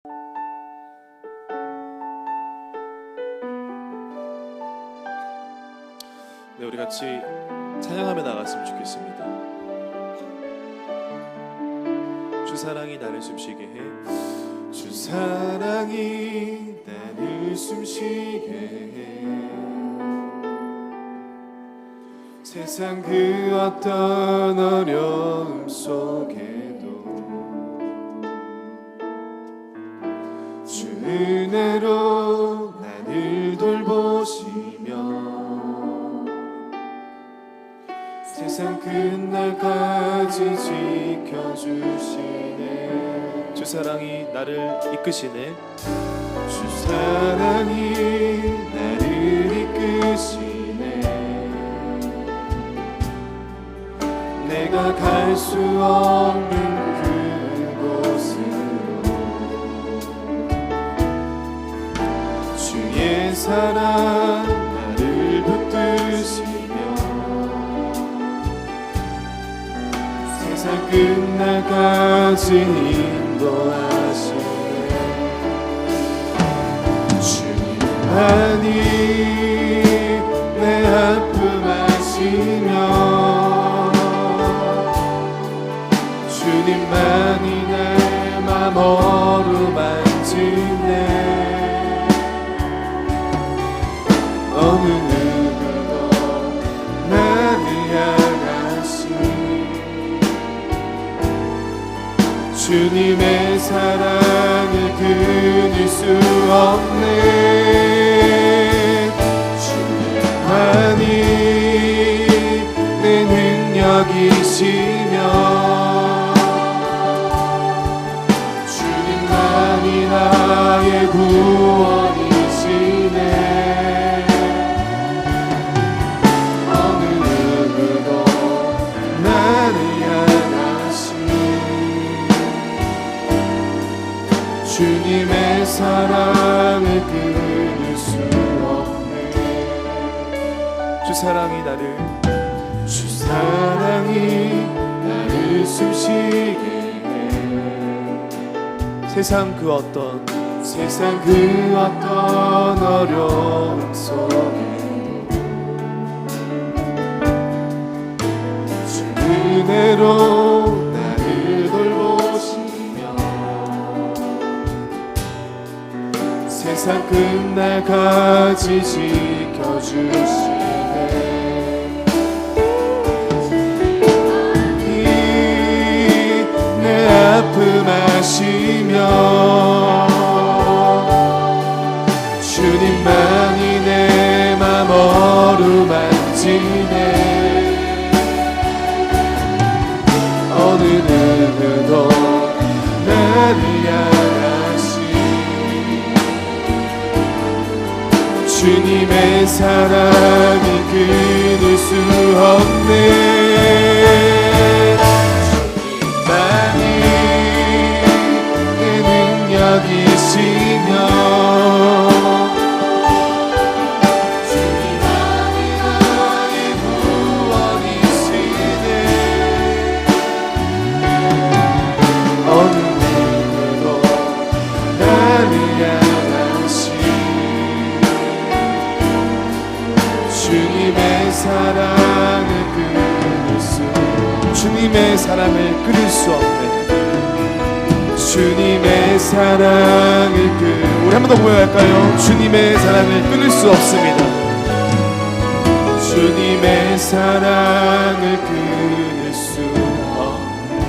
네, 우리 같이 찬양하며 나갔으면 좋겠습니다. 주 사랑이 나를 숨쉬게 해. 주 사랑이 나를 숨쉬게 해. 세상 그 어떤 어려움 속에도 주 은혜로 나를 돌보시며 세상 끝날까지 지켜주시네. 주 사랑이 나를 이끄시네. 주 사랑이 나를 이끄시네. 내가 갈 수 없는 그곳으로 주의 사랑 나를 붙드시며 세상 끝날까지 인도하시네. 주님만이 내 아픔 아시며 주님만이 내 맘 어루만지네. 어느 누구도 나를 향하시 주님의 사랑을 끊을 수 없네. 주님만이 내 능력이시며 주님만이 나의 구원이시네. 어느 누구도 나를 향하시 주님의 사랑을 끊을 수 없네. 주 사랑이 나를 숨쉬게 해. 세상 그 어떤 어려움 속에도 주 은혜로 나를 돌보시며 세상 끝날까지 지켜주시네. 내 아픔 아시며 주님만이 내 맘 어루만지네. 어느 누구도 나를 향하시 주님의 사랑이 끊을 수 없네. 주님만이 내 능력이시며 주님만이 나의 구원이시네. 어느 누구도 나를 향하시 주님의 사랑을 끊을 수 주님의 사랑을 끊을 수 없네. 주님의 사랑을 우리 한 번 더 고백할까요? 주님의 사랑을 끊을 수 없습니다. 주님의 사랑을 끊을 수 없네.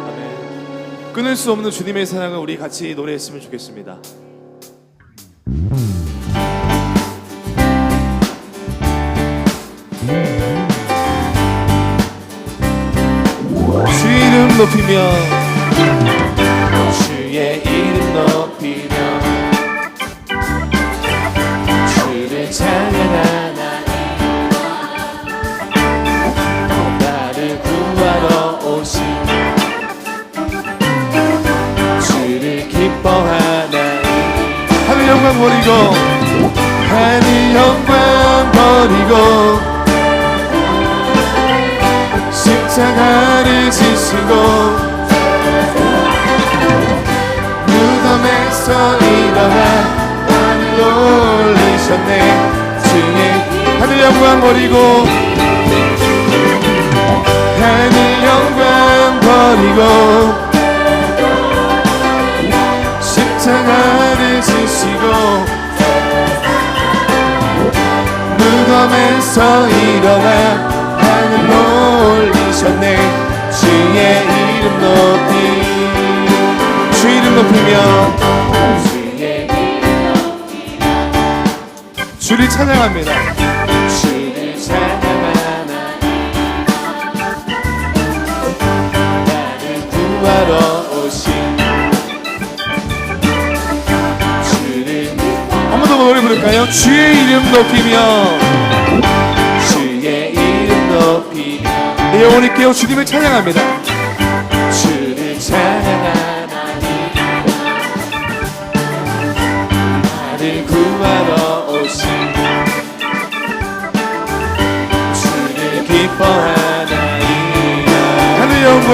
아멘. 끊을 수 없는 주님의 사랑을 우리 같이 노래했으면 좋겠습니다. 주 이름 높이며 주의 이름 높이며 주를 찬양하나니 나를 구하러 오신 주를 기뻐하나니 하늘 영광 버리고 하늘 영광 버리고 십자가를 지시고 버리고 하늘 영광 버리고 십자가를 지시고 무덤에서 일어나 하늘로 올리셨네. 주의 이름 높이 주 이름 높이며 주의 이름 높이며 주를 찬양합니다. 주를 찬양하나니 나를 구하러 오신 주를 한 번 더 노래 부를까요? 주의 이름 높이며 주의 이름 높이며 내 영혼이 깨어 주님을 찬양합니다. 주를 찬양하나니 나를 구하러 오신 주를 기뻐하나이다. 하늘 영광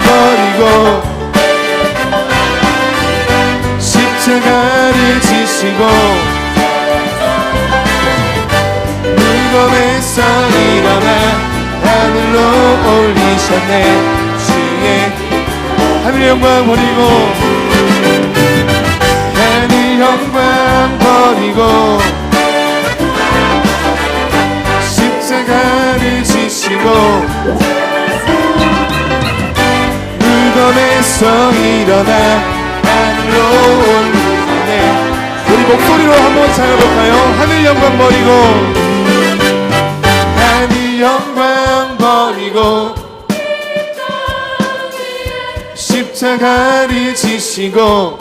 버리고 십자가를 지시고 무덤에서 일어나 하늘로 올리셨네. 주의 하늘 영광 버리고 하늘 영광 버리고 십자가를 지시고 무덤에서 일어나 하늘로 올리셨네. 우리 목소리로 한번 찬양해볼까요? 하늘 영광 버리고 영광 버리고 십자가를 지시고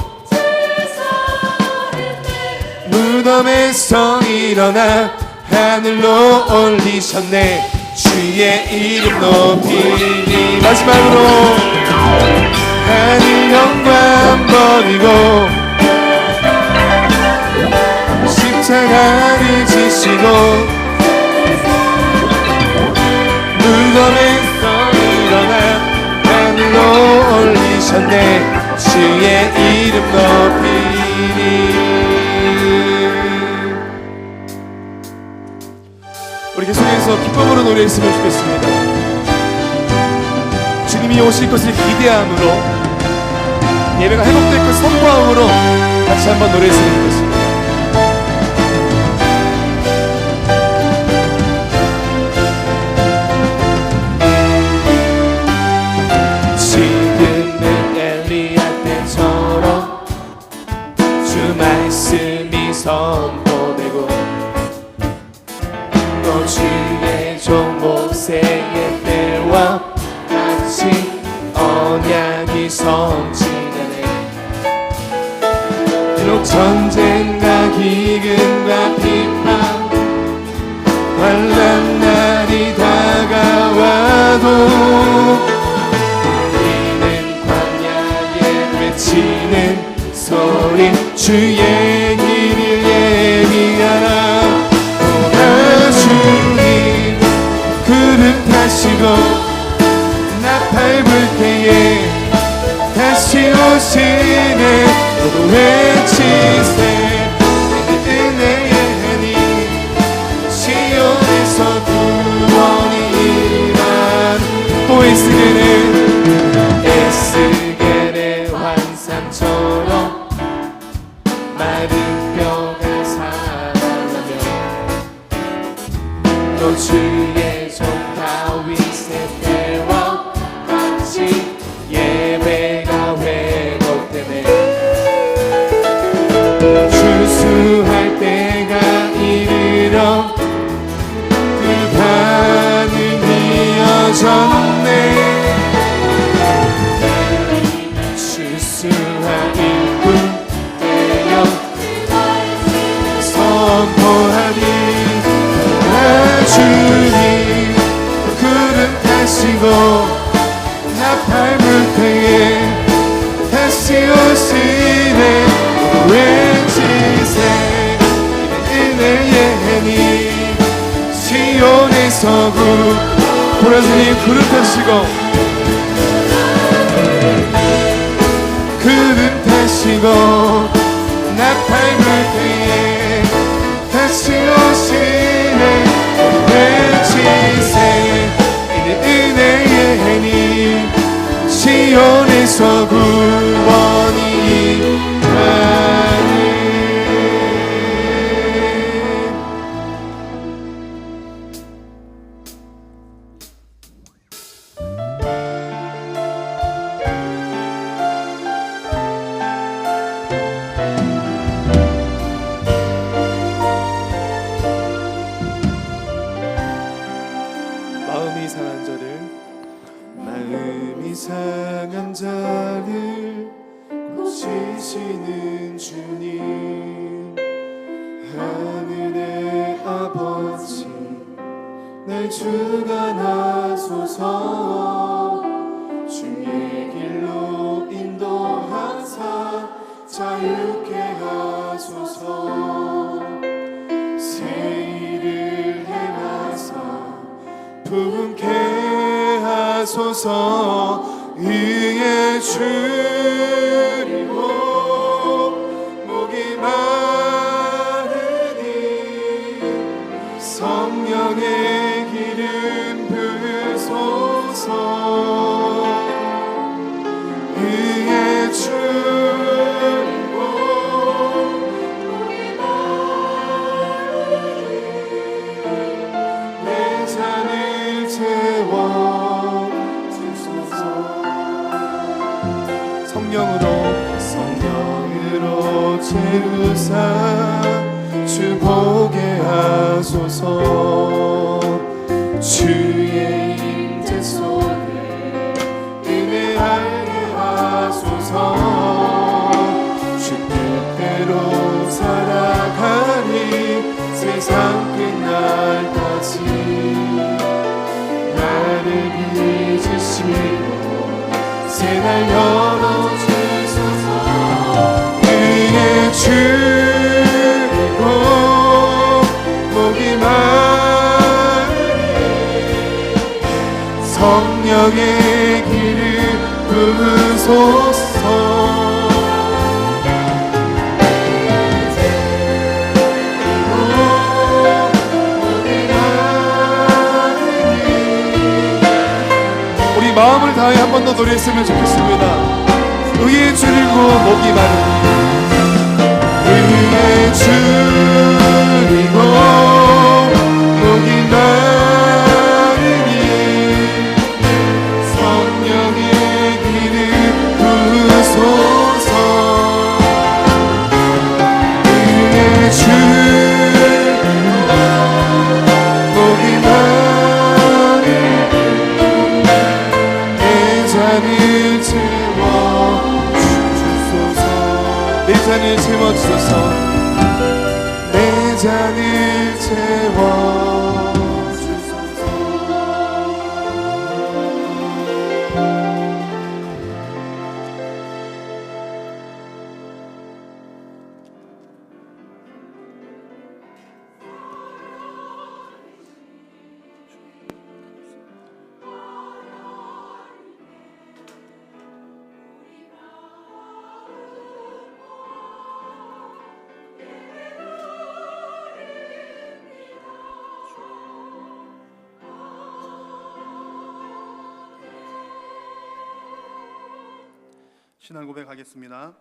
무덤에서 일어나 하늘로 올리셨네. 주의 이름 높이니 마지막으로 하늘 영광 버리고 십자가를 지시고 무덤에서 일어나 하늘로 올리셨네. 주의 이름 높이니 우리 계속해서 기쁨으로 노래했으면 좋겠습니다. 주님이 오실 것을 기대함으로 예배가 회복될 것 선포함으로 같이 한번 노래했으면 좋겠습니다. 선포되고 또 주의 종 모세의 때와 같이 언약이 성취되네. 비록 전쟁과 기근과 비판 환난 날이 다가와도 우리는 광야에 외치는 소리 주의 길을 예비하라. 주님 구름 타시고 나팔 불 때에 다시 오시네. 모두 외치세 은혜의 하나님 시온에서 구원이 일어난 또 에스겔의 환상처럼 마른 뼈가 살아나며 또 주의 종 다윗의 때와 같이 예배가 회복되네. 추수할 때가 이르러 그 반은 이어졌네. 추수할 일꾼 되어 선포하니 주님 구름 타시고 나팔 불 때에 다시 오시네. 외치세 은혜의 하나님 시온에서 보라주님 구름 타시고 구름 타시고 나팔 불 때에 다시 시온에서 구원이 임하니. 마음이 상한 자를 고치시는 주님, 하늘의 아버지 날 주관하소서. 주의 길로 인도하사 자유케 하소서. 새 일을 행하사 부흥케 하소서. 의에 줄이고 목이 마르니 성령의 기름 부으소서. 의에 줄이고 목이 마르니 내 잔을 채워 성령으로 채우사 주 보게 하소서. 주의 임재 속에 은혜 알게 하소서. 주 뜻대로 살아가니 세상 끝날까지 나를 빚으시고 새날 열어주소서. 의에 줄이고 목이 마르니 성령의 길을 부으소서. 마음을 다해 한 번 더 노래했으면 좋겠습니다. 의에 줄이고 목이 마르니 의에 줄이고 목이 마르니 성령의 길을 부으소서. 의에 줄이고 목이 마르니 잔을 채워주소서. 내 잔을 채워주소서. 내 잔을 채워주소서. 신앙 고백하겠습니다.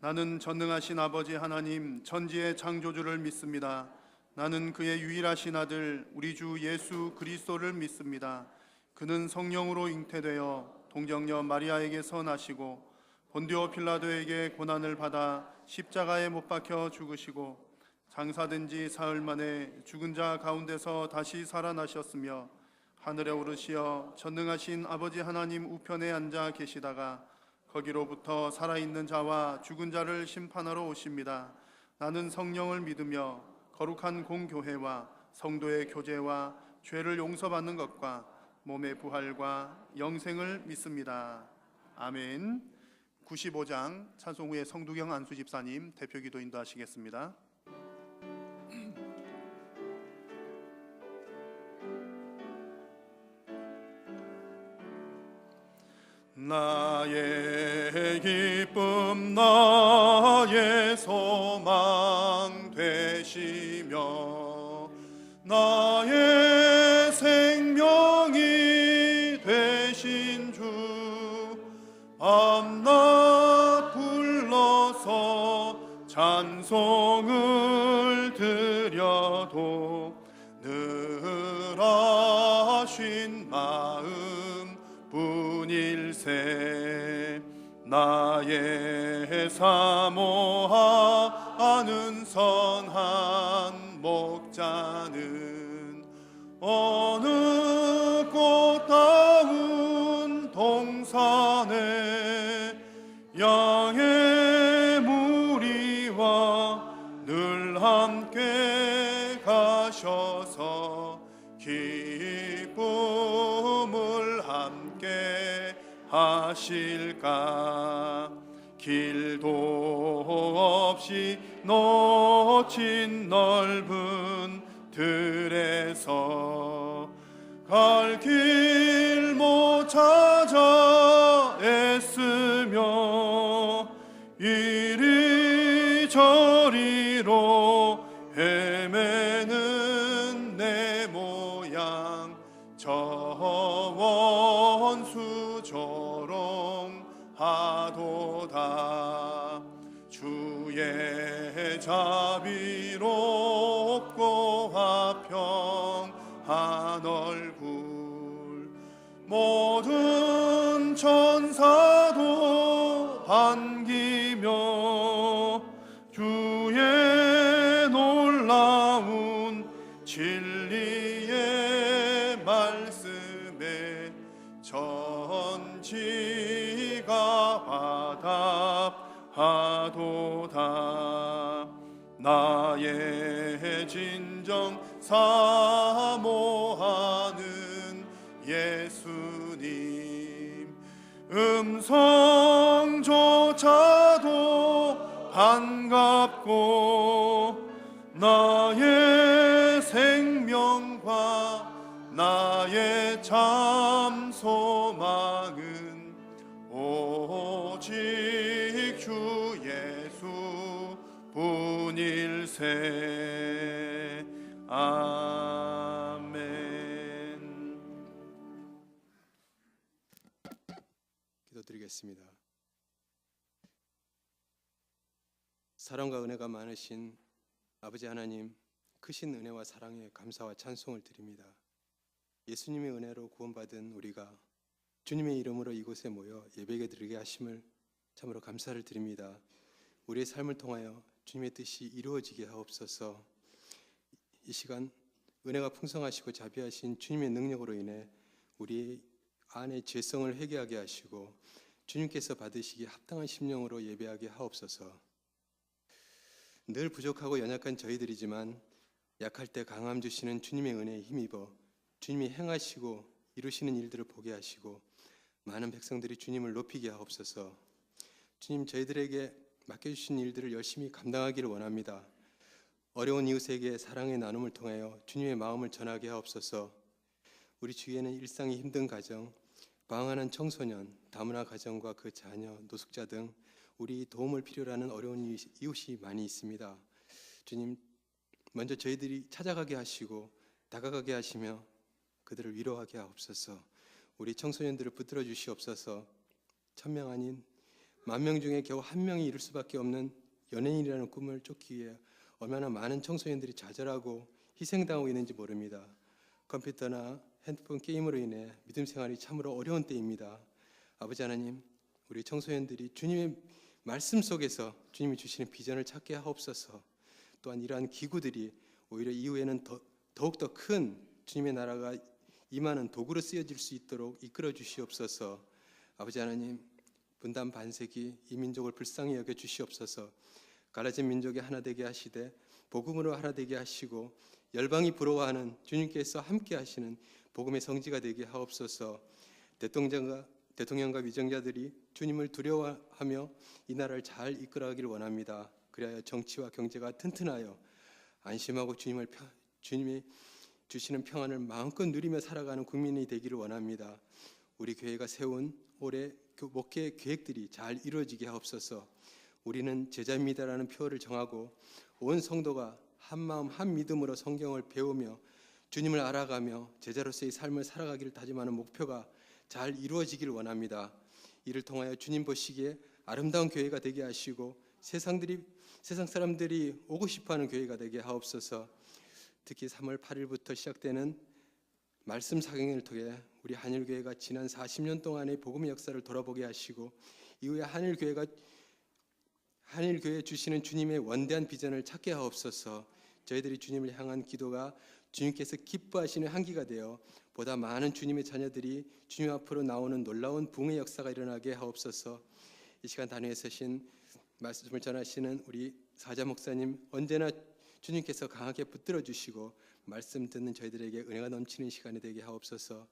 나는 전능하신 아버지 하나님 전지의 창조주를 믿습니다. 나는 그의 유일하신 아들 우리 주 예수 그리스도를 믿습니다. 그는 성령으로 잉태되어 동정녀 마리아에게서 나시고 본디오 필라도에게 고난을 받아 십자가에 못 박혀 죽으시고 장사된 지 사흘 만에 죽은 자 가운데서 다시 살아나셨으며 하늘에 오르시어 전능하신 아버지 하나님 우편에 앉아 계시다가 거기로부터 살아있는 자와 죽은 자를 심판하러 오십니다. 나는 성령을 믿으며 거룩한 공교회와 성도의 교제와 죄를 용서받는 것과 몸의 부활과 영생을 믿습니다. 아멘. 95장 찬송 후에 성두경 안수 집사님 대표기도 인도하시겠습니다. 나의 기쁨 나의 소망 되시며 나의 생명이 되신 주 밤낮 불러서 찬송을 드려도 늘 아신 마음 뿐일세. 나의 사모하는 선한 목자는 어느 꽃다운 동산에 양의 무리와 늘 함께 가셔서 기쁨을 함께 하실까. 길도 없이 놓친 넓은 들에서 갈 길 못 찾아 애쓰며 이리저리로 헤매는 내 모양 저 원수 조롱하도다. 주의 자비롭고 화평한 얼굴 모든 천사도 반기며 주의 놀라운 진리의 말씀에 전지가 화답하도다. 나의 진정 사모하는 예수님 음성조차도 반갑고 나의 생명과 나의 참 소망은 오직 주 예수 뿐일세. 아멘. 기도드리겠습니다. 사랑과 은혜가 많으신 아버지 하나님, 크신 은혜와 사랑에 감사와 찬송을 드립니다. 예수님의 은혜로 구원받은 우리가 주님의 이름으로 이곳에 모여 예배게 드리게 하심을 참으로 감사를 드립니다. 우리의 삶을 통하여 주님의 뜻이 이루어지게 하옵소서. 이 시간 은혜가 풍성하시고 자비하신 주님의 능력으로 인해 우리 안의 죄성을 회개하게 하시고 주님께서 받으시기에 합당한 심령으로 예배하게 하옵소서. 늘 부족하고 연약한 저희들이지만 약할 때 강함 주시는 주님의 은혜에 힘입어 주님이 행하시고 이루시는 일들을 보게 하시고 많은 백성들이 주님을 높이게 하옵소서. 주님, 저희들에게 맡겨주신 일들을 열심히 감당하기를 원합니다. 어려운 이웃에게 사랑의 나눔을 통하여 주님의 마음을 전하게 하옵소서. 우리 주위에는 일상이 힘든 가정, 방황하는 청소년, 다문화 가정과 그 자녀, 노숙자 등 우리 도움을 필요로 하는 어려운 이웃이 많이 있습니다. 주님, 먼저 저희들이 찾아가게 하시고 다가가게 하시며 그들을 위로하게 하옵소서. 우리 청소년들을 붙들어 주시옵소서. 1000명 아닌 10,000명 중에 겨우 1명이 이룰 수밖에 없는 연예인이라는 꿈을 쫓기 위해 얼마나 많은 청소년들이 좌절하고 희생당하고 있는지 모릅니다. 컴퓨터나 핸드폰 게임으로 인해 믿음 생활이 참으로 어려운 때입니다. 아버지 하나님, 우리 청소년들이 주님의 말씀 속에서 주님이 주시는 비전을 찾게 하옵소서. 또한 이러한 기구들이 오히려 이후에는 더욱더 큰 주님의 나라가 임하는 도구로 쓰여질 수 있도록 이끌어 주시옵소서. 아버지 하나님, 분단 반세기 이 민족을 불쌍히 여겨 주시옵소서. 갈라진 민족이 하나 되게 하시되 복음으로 하나 되게 하시고 열방이 부러워하는 주님께서 함께 하시는 복음의 성지가 되게 하옵소서. 대통령과 위정자들이 주님을 두려워하며 이 나라를 잘 이끌어가기를 원합니다. 그래야 정치와 경제가 튼튼하여 안심하고 주님이 주시는 평안을 마음껏 누리며 살아가는 국민이 되기를 원합니다. 우리 교회가 세운 올해 목회 계획들이 잘 이루어지게 하옵소서. 우리는 제자입니다라는 표어를 정하고 온 성도가 한 마음 한 믿음으로 성경을 배우며 주님을 알아가며 제자로서의 삶을 살아가기를 다짐하는 목표가 잘 이루어지길 원합니다. 이를 통하여 주님 보시기에 아름다운 교회가 되게 하시고 세상 사람들이 오고 싶어하는 교회가 되게 하옵소서. 특히 3월 8일부터 시작되는 말씀 사경을 통해 우리 한일교회가 지난 40년 동안의 복음의 역사를 돌아보게 하시고 이후에 한일교회 주시는 주님의 원대한 비전을 찾게 하옵소서. 저희들이 주님을 향한 기도가 주님께서 기뻐하시는 향기가 되어 보다 많은 주님의 자녀들이 주님 앞으로 나오는 놀라운 부흥의 역사가 일어나게 하옵소서. 이 시간 단위에 서신 말씀을 전하시는 우리 사자 목사님, 언제나 주님께서 강하게 붙들어 주시고 말씀 듣는 저희들에게 은혜가 넘치는 시간이 되게 하옵소서.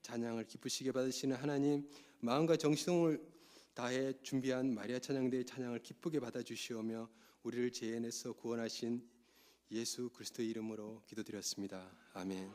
찬양을 기쁘시게 받으시는 하나님, 마음과 정성을 다해 준비한 마리아 찬양대의 찬양을 기쁘게 받아주시오며 우리를 죄인에서 구원하신 예수 그리스도의 이름으로 기도드렸습니다. 아멘.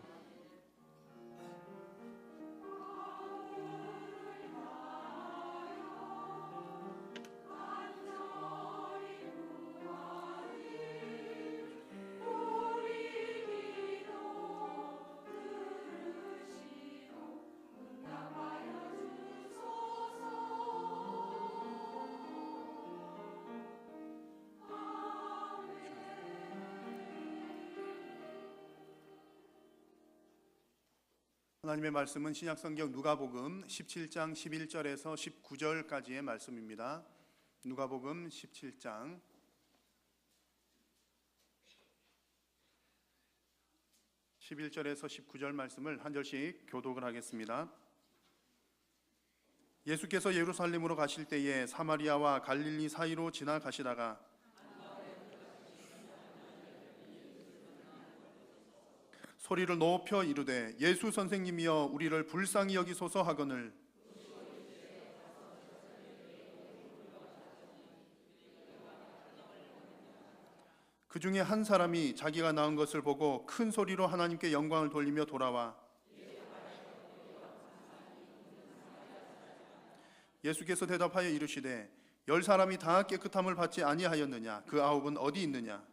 하나님의 말씀은 신약성경 누가복음 17장 11절에서 19절까지의 말씀입니다. 누가복음 17장 11절에서 19절 말씀을 한 절씩 교독을 하겠습니다. 예수께서 예루살렘으로 가실 때에 사마리아와 갈릴리 사이로 지나가시다가 소리를 높여 이르되 예수 선생님이여 우리를 불쌍히 여기소서 하거늘 그 중에 한 사람이 자기가 낳은 것을 보고 큰 소리로 하나님께 영광을 돌리며 돌아와 예수께서 대답하여 이르시되 10사람이 다 깨끗함을 받지 아니하였느냐? 그 9은 어디 있느냐?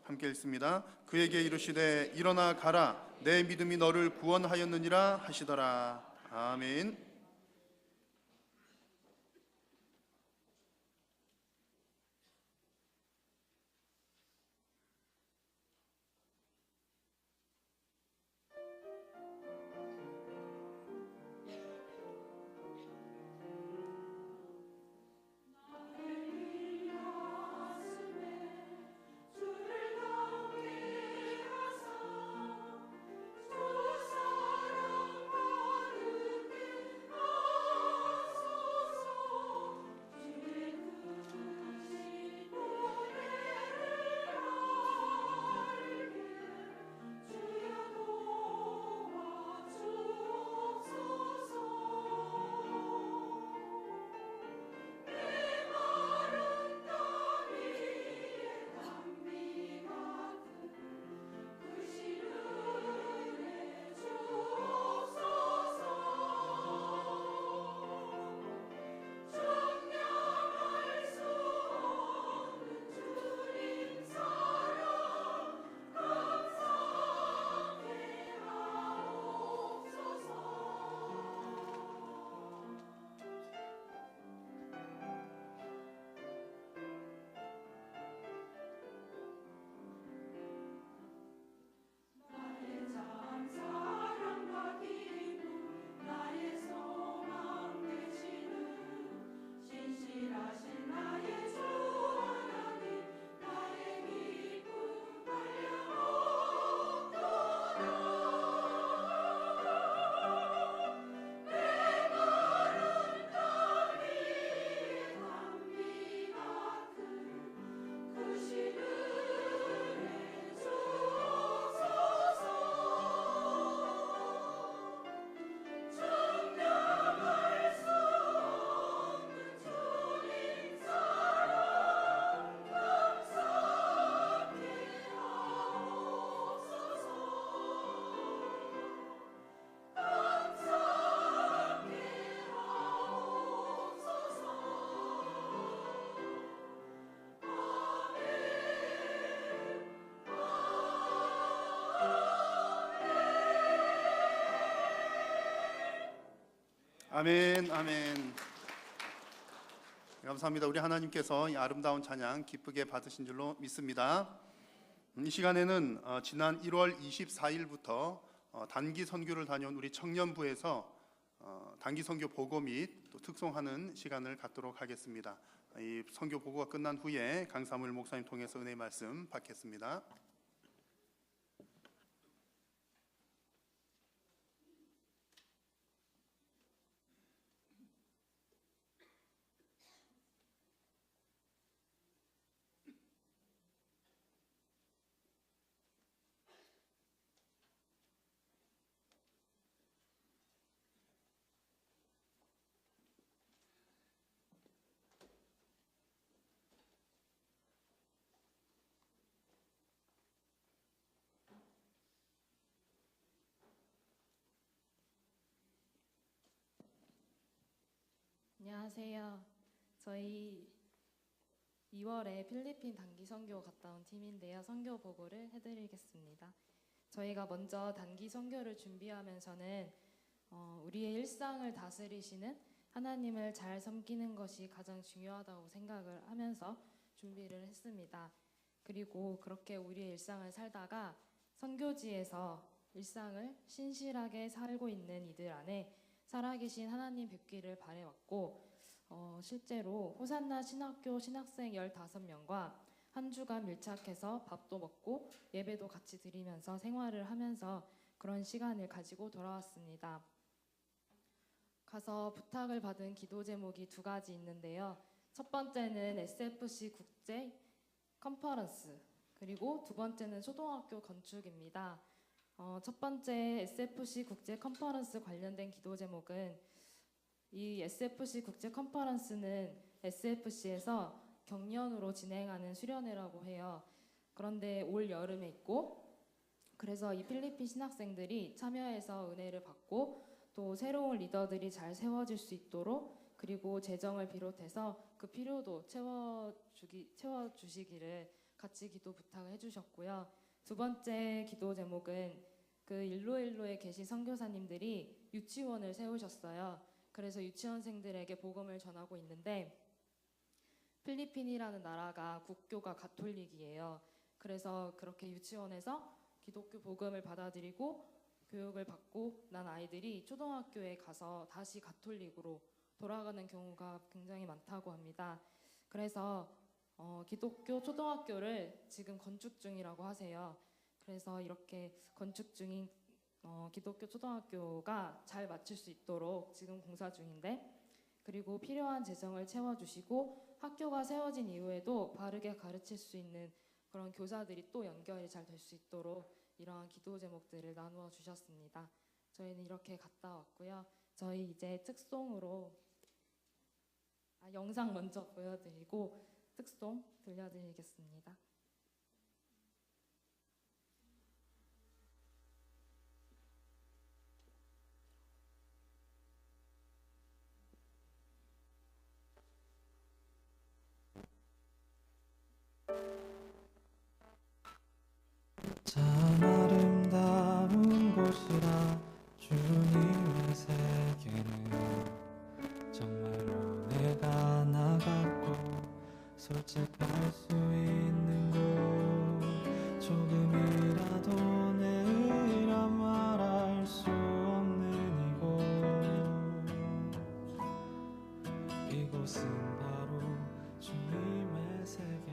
함께 읽습니다. 그에게 이르시되 일어나 가라 내 믿음이 너를 구원하였느니라 하시더라. 아멘. 아멘, 아멘. 감사합니다. 우리 하나님께서 이 아름다운 찬양 기쁘게 받으신 줄로 믿습니다. 이 시간에는 지난 1월 24일부터 단기 선교를 다녀온 우리 청년부에서 단기 선교 보고 및 또 특송하는 시간을 갖도록 하겠습니다. 이 선교 보고가 끝난 후에 강사물 목사님 통해서 은혜의 말씀 받겠습니다. 안녕하세요. 저희 2월에 필리핀 단기 선교 갔다 온 팀인데요. 선교 보고를 해드리겠습니다. 저희가 먼저 단기 선교를 준비하면서는 우리의 일상을 다스리시는 하나님을 잘 섬기는 것이 가장 중요하다고 생각을 하면서 준비를 했습니다. 그리고 그렇게 우리의 일상을 살다가 선교지에서 일상을 신실하게 살고 있는 이들 안에 살아계신 하나님 뵙기를 바라왔고 실제로 호산나 신학교 신학생 15명과 한 주간 밀착해서 밥도 먹고 예배도 같이 드리면서 생활을 하면서 그런 시간을 가지고 돌아왔습니다. 가서 부탁을 받은 기도 제목이 2가지 있는데요. 첫 번째는 SFC 국제 컨퍼런스, 그리고 두 번째는 초등학교 건축입니다. 첫 번째 SFC 국제 컨퍼런스 관련된 기도 제목은 이 SFC 국제 컨퍼런스는 SFC에서 경년으로 진행하는 수련회라고 해요. 그런데 올 여름에 있고, 그래서 이 필리핀 신학생들이 참여해서 은혜를 받고 또 새로운 리더들이 잘 세워질 수 있도록, 그리고 재정을 비롯해서 그 필요도 채워주시기를 같이 기도 부탁을 해주셨고요. 두 번째 기도 제목은 그 일로일로에 계신 선교사님들이 유치원을 세우셨어요. 그래서 유치원생들에게 복음을 전하고 있는데, 필리핀이라는 나라가 국교가 가톨릭이에요. 그래서 그렇게 유치원에서 기독교 복음을 받아들이고 교육을 받고 난 아이들이 초등학교에 가서 다시 가톨릭으로 돌아가는 경우가 굉장히 많다고 합니다. 그래서 기독교 초등학교를 지금 건축 중이라고 하세요. 그래서 이렇게 건축 중인 기독교 초등학교가 잘 마칠 수 있도록 지금 공사 중인데, 그리고 필요한 재정을 채워주시고 학교가 세워진 이후에도 바르게 가르칠 수 있는 그런 교사들이 또 연결이 잘 될 수 있도록 이러한 기도 제목들을 나누어 주셨습니다. 저희는 이렇게 갔다 왔고요. 저희 이제 특송으로 영상 먼저 보여드리고 특송 들려드리겠습니다. 참 아름다운 곳이라 주님의 세계는 정말로 내가 나갔고 솔직할 수 있는 곳, 조금이라도 내 의라 말할 수 없는 이곳은 바로 주님의 세계라.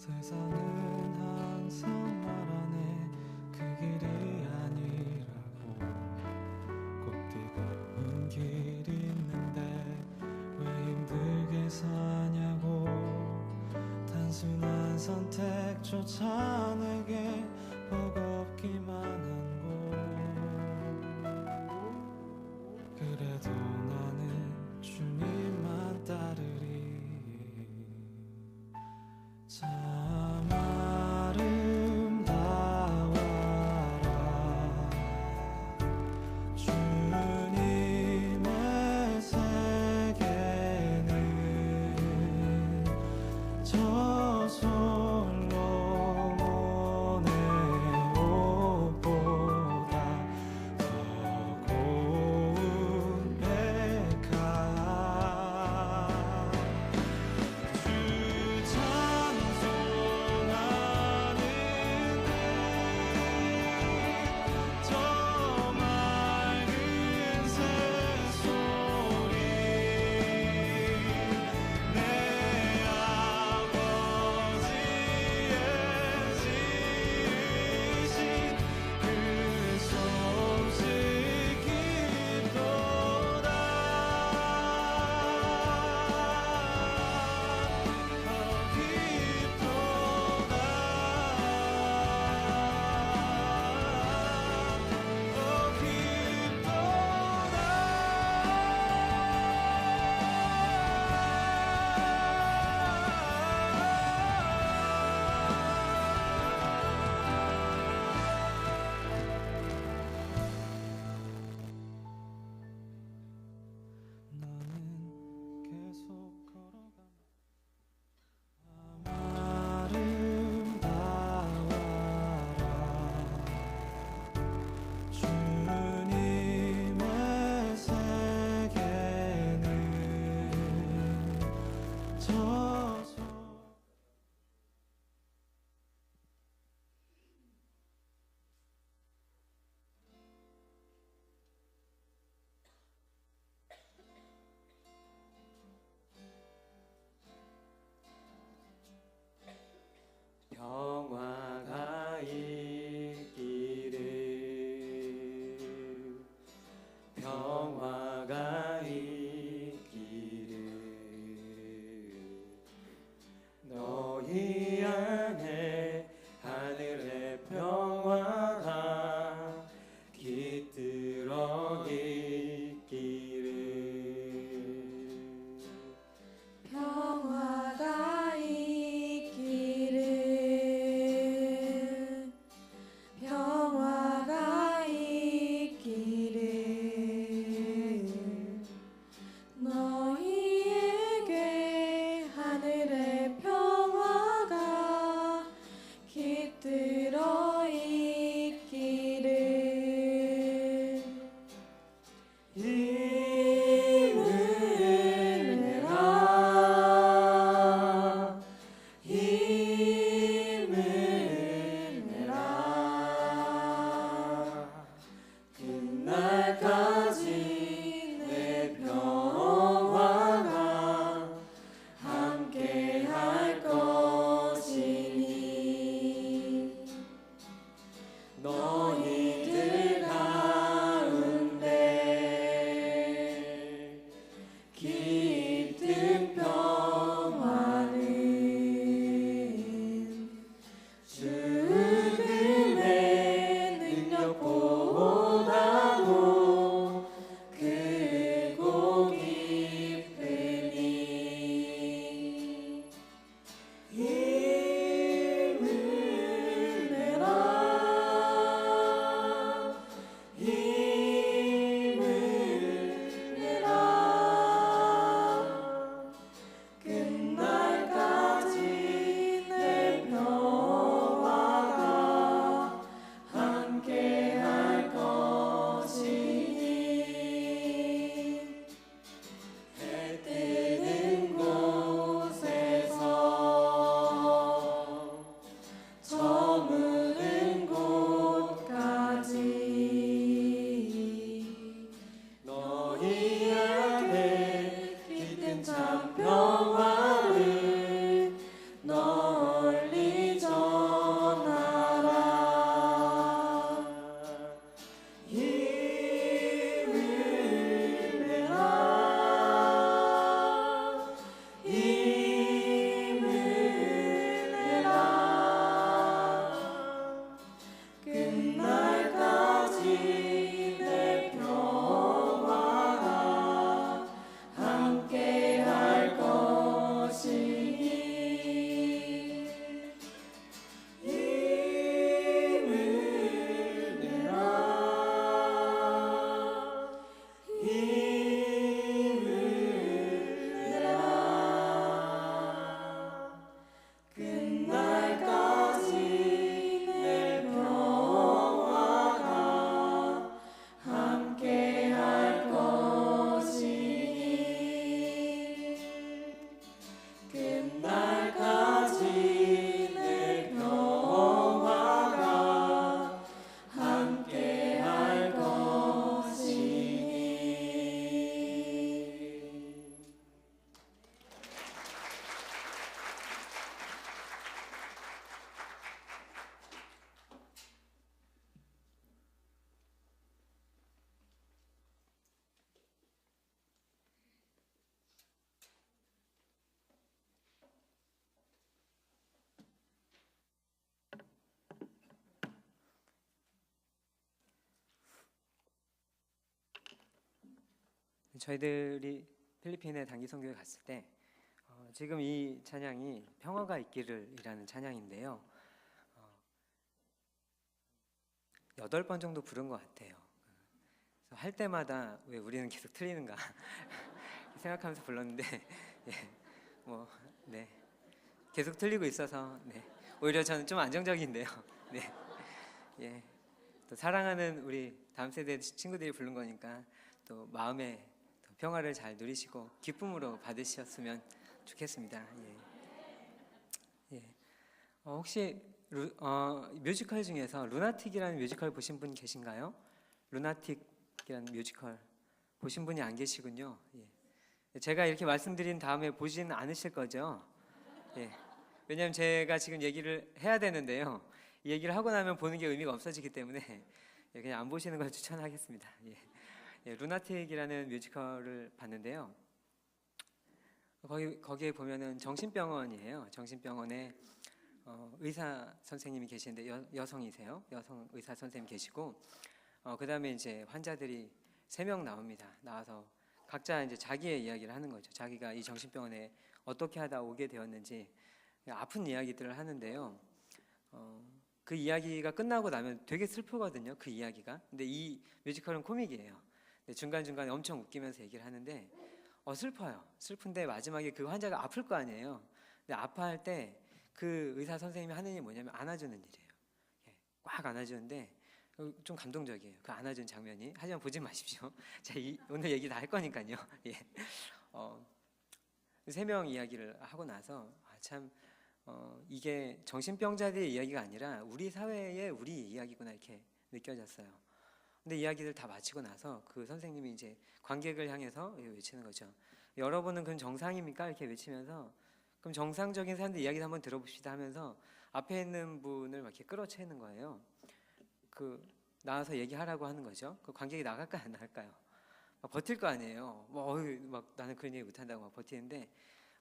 세상은 항상 말하네 그 길이 아니라고. 꼭 뛰고은 길이 있는데 왜 힘들게 사냐고. 단순한 선택조차 내게 버겁기만 한 곳. 그래도 나는 주님만 따르리. 참 아름다워라 주님의 세계는 저 솔로몬의 옷보다 더 고운 백화. 주 찬송하는데 저 맑은 새소리 내 아버지의 지으신 그 솜씨 깊도다. 나는 계속 걸어가. 아름다워라 주님의 세계는 저 평화가 있기를 평화가 있기를 너희 안에 하늘의 평화가 깃들어 있기를 평화가 있기를 평화가 있기를 너희에게 하늘의 평화가 깃들어 있기를 힘을 내라 힘을 내라 끝날까지 내 평화가 함께할 것이니 너희들 가운데 깃든 평화는 죽음의 능력보다도 크고 깊으니 힘을 내라 힘을 내라 끝날까지 내 평화가 함께할 것이니 해 뜨는 곳에서 저무는 곳까지 너희 안에 깃든 참 평화를 널리 저희들이 필리핀에 단기 선교에 갔을 때 지금 이 찬양이 평화가 있기를이라는 찬양인데요. 8번 정도 부른 것 같아요. 그래서 할 때마다 왜 우리는 계속 틀리는가 생각하면서 불렀는데 네, 계속 틀리고 있어서 오히려 저는 좀 안정적인데요. 예, 또 사랑하는 우리 다음 세대 친구들이 부른 거니까 또 마음에 또 평화를 잘 누리시고 기쁨으로 받으셨으면 좋겠습니다. 혹시 뮤지컬 중에서 루나틱이라는 뮤지컬 보신 분 계신가요? 루나틱이라는 뮤지컬 보신 분이 안 계시군요. 제가 이렇게 말씀드린 다음에 보진 않으실 거죠? 왜냐하면 제가 지금 얘기를 해야 되는데요. 이 얘기를 하고 나면 보는 게 의미가 없어지기 때문에 그냥 안 보시는 걸 추천하겠습니다. 루나틱이라는 뮤지컬을 봤는데요. 거기에 보면은 정신병원이에요. 정신병원에 의사 선생님이 계시는데 여성이세요. 여성 의사 선생님 계시고 그 다음에 이제 환자들이 3명 나옵니다. 나와서 각자 이제 자기의 이야기를 하는 거죠. 자기가 이 정신병원에 어떻게 하다 오게 되었는지 아픈 이야기들을 하는데요. 그 이야기가 끝나고 나면 되게 슬프거든요. 그 이야기가. 근데 이 뮤지컬은 코믹이에요. 중간중간에 엄청 웃기면서 얘기를 하는데 슬퍼요. 슬픈데 마지막에 그 환자가 아플 거 아니에요. 근데 아파할 때 그 의사 선생님이 하는 일이 뭐냐면 안아주는 일이에요. 꽉 안아주는데 좀 감동적이에요. 그 안아준 장면이. 하지만 보지 마십시오. 제가 오늘 얘기 다 할 거니까요. 3명 이야기를 하고 나서 참 이게 정신병자들의 이야기가 아니라 우리 사회의 우리 이야기구나 이렇게 느껴졌어요. 근데 이야기를 다 마치고 나서 그 선생님이 이제 관객을 향해서 외치는 거죠. 여러분은 그럼 정상입니까? 이렇게 외치면서 그럼 정상적인 사람들 이야기를 한번 들어봅시다 하면서 앞에 있는 분을 막 이렇게 끌어채는 거예요. 나와서 얘기하라고 하는 거죠. 그 관객이 나갈까요, 안 나갈까요? 막 버틸 거 아니에요. 막 나는 그런 얘기 못한다고 막 버티는데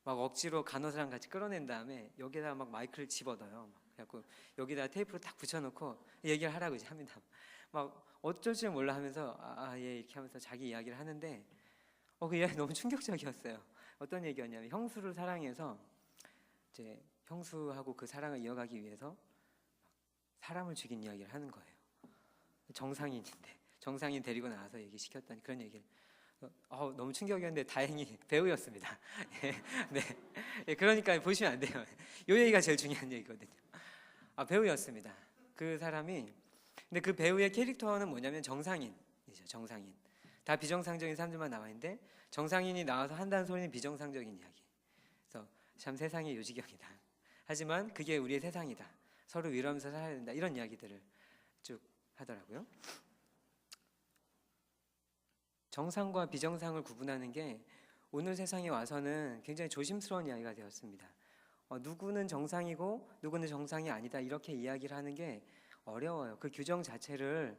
막 억지로 간호사랑 같이 끌어낸 다음에 여기다가 막 마이크를 집어넣어요. 그래갖고 여기다 테이프로 딱 붙여놓고 얘기를 하라고 이제 합니다. 막 어쩔 줄 몰라 하면서 예 이렇게 하면서 자기 이야기를 하는데 그 이야기 너무 충격적이었어요. 어떤 얘기였냐면 형수를 사랑해서 이제 형수하고 그 사랑을 이어가기 위해서 사람을 죽인 이야기를 하는 거예요. 정상인인데 정상인 데리고 나와서 얘기시켰던 그런 얘기를 너무 충격이었는데 다행히 배우였습니다. 그러니까 보시면 안 돼요. 이 얘기가 제일 중요한 얘기거든요. 배우였습니다. 그 사람이 근데 그 배우의 캐릭터는 뭐냐면 정상인이죠. 정상인. 다 비정상적인 사람들만 나와 있는데 정상인이 나와서 한다는 소리는 비정상적인 이야기. 그래서 참 세상이 요지경이다. 하지만 그게 우리의 세상이다. 서로 위로하면서 살아야 된다. 이런 이야기들을 쭉 하더라고요. 정상과 비정상을 구분하는 게 오늘 세상에 와서는 굉장히 조심스러운 이야기가 되었습니다. 누구는 정상이고 누구는 정상이 아니다 이렇게 이야기를 하는 게 어려워요. 그 규정 자체를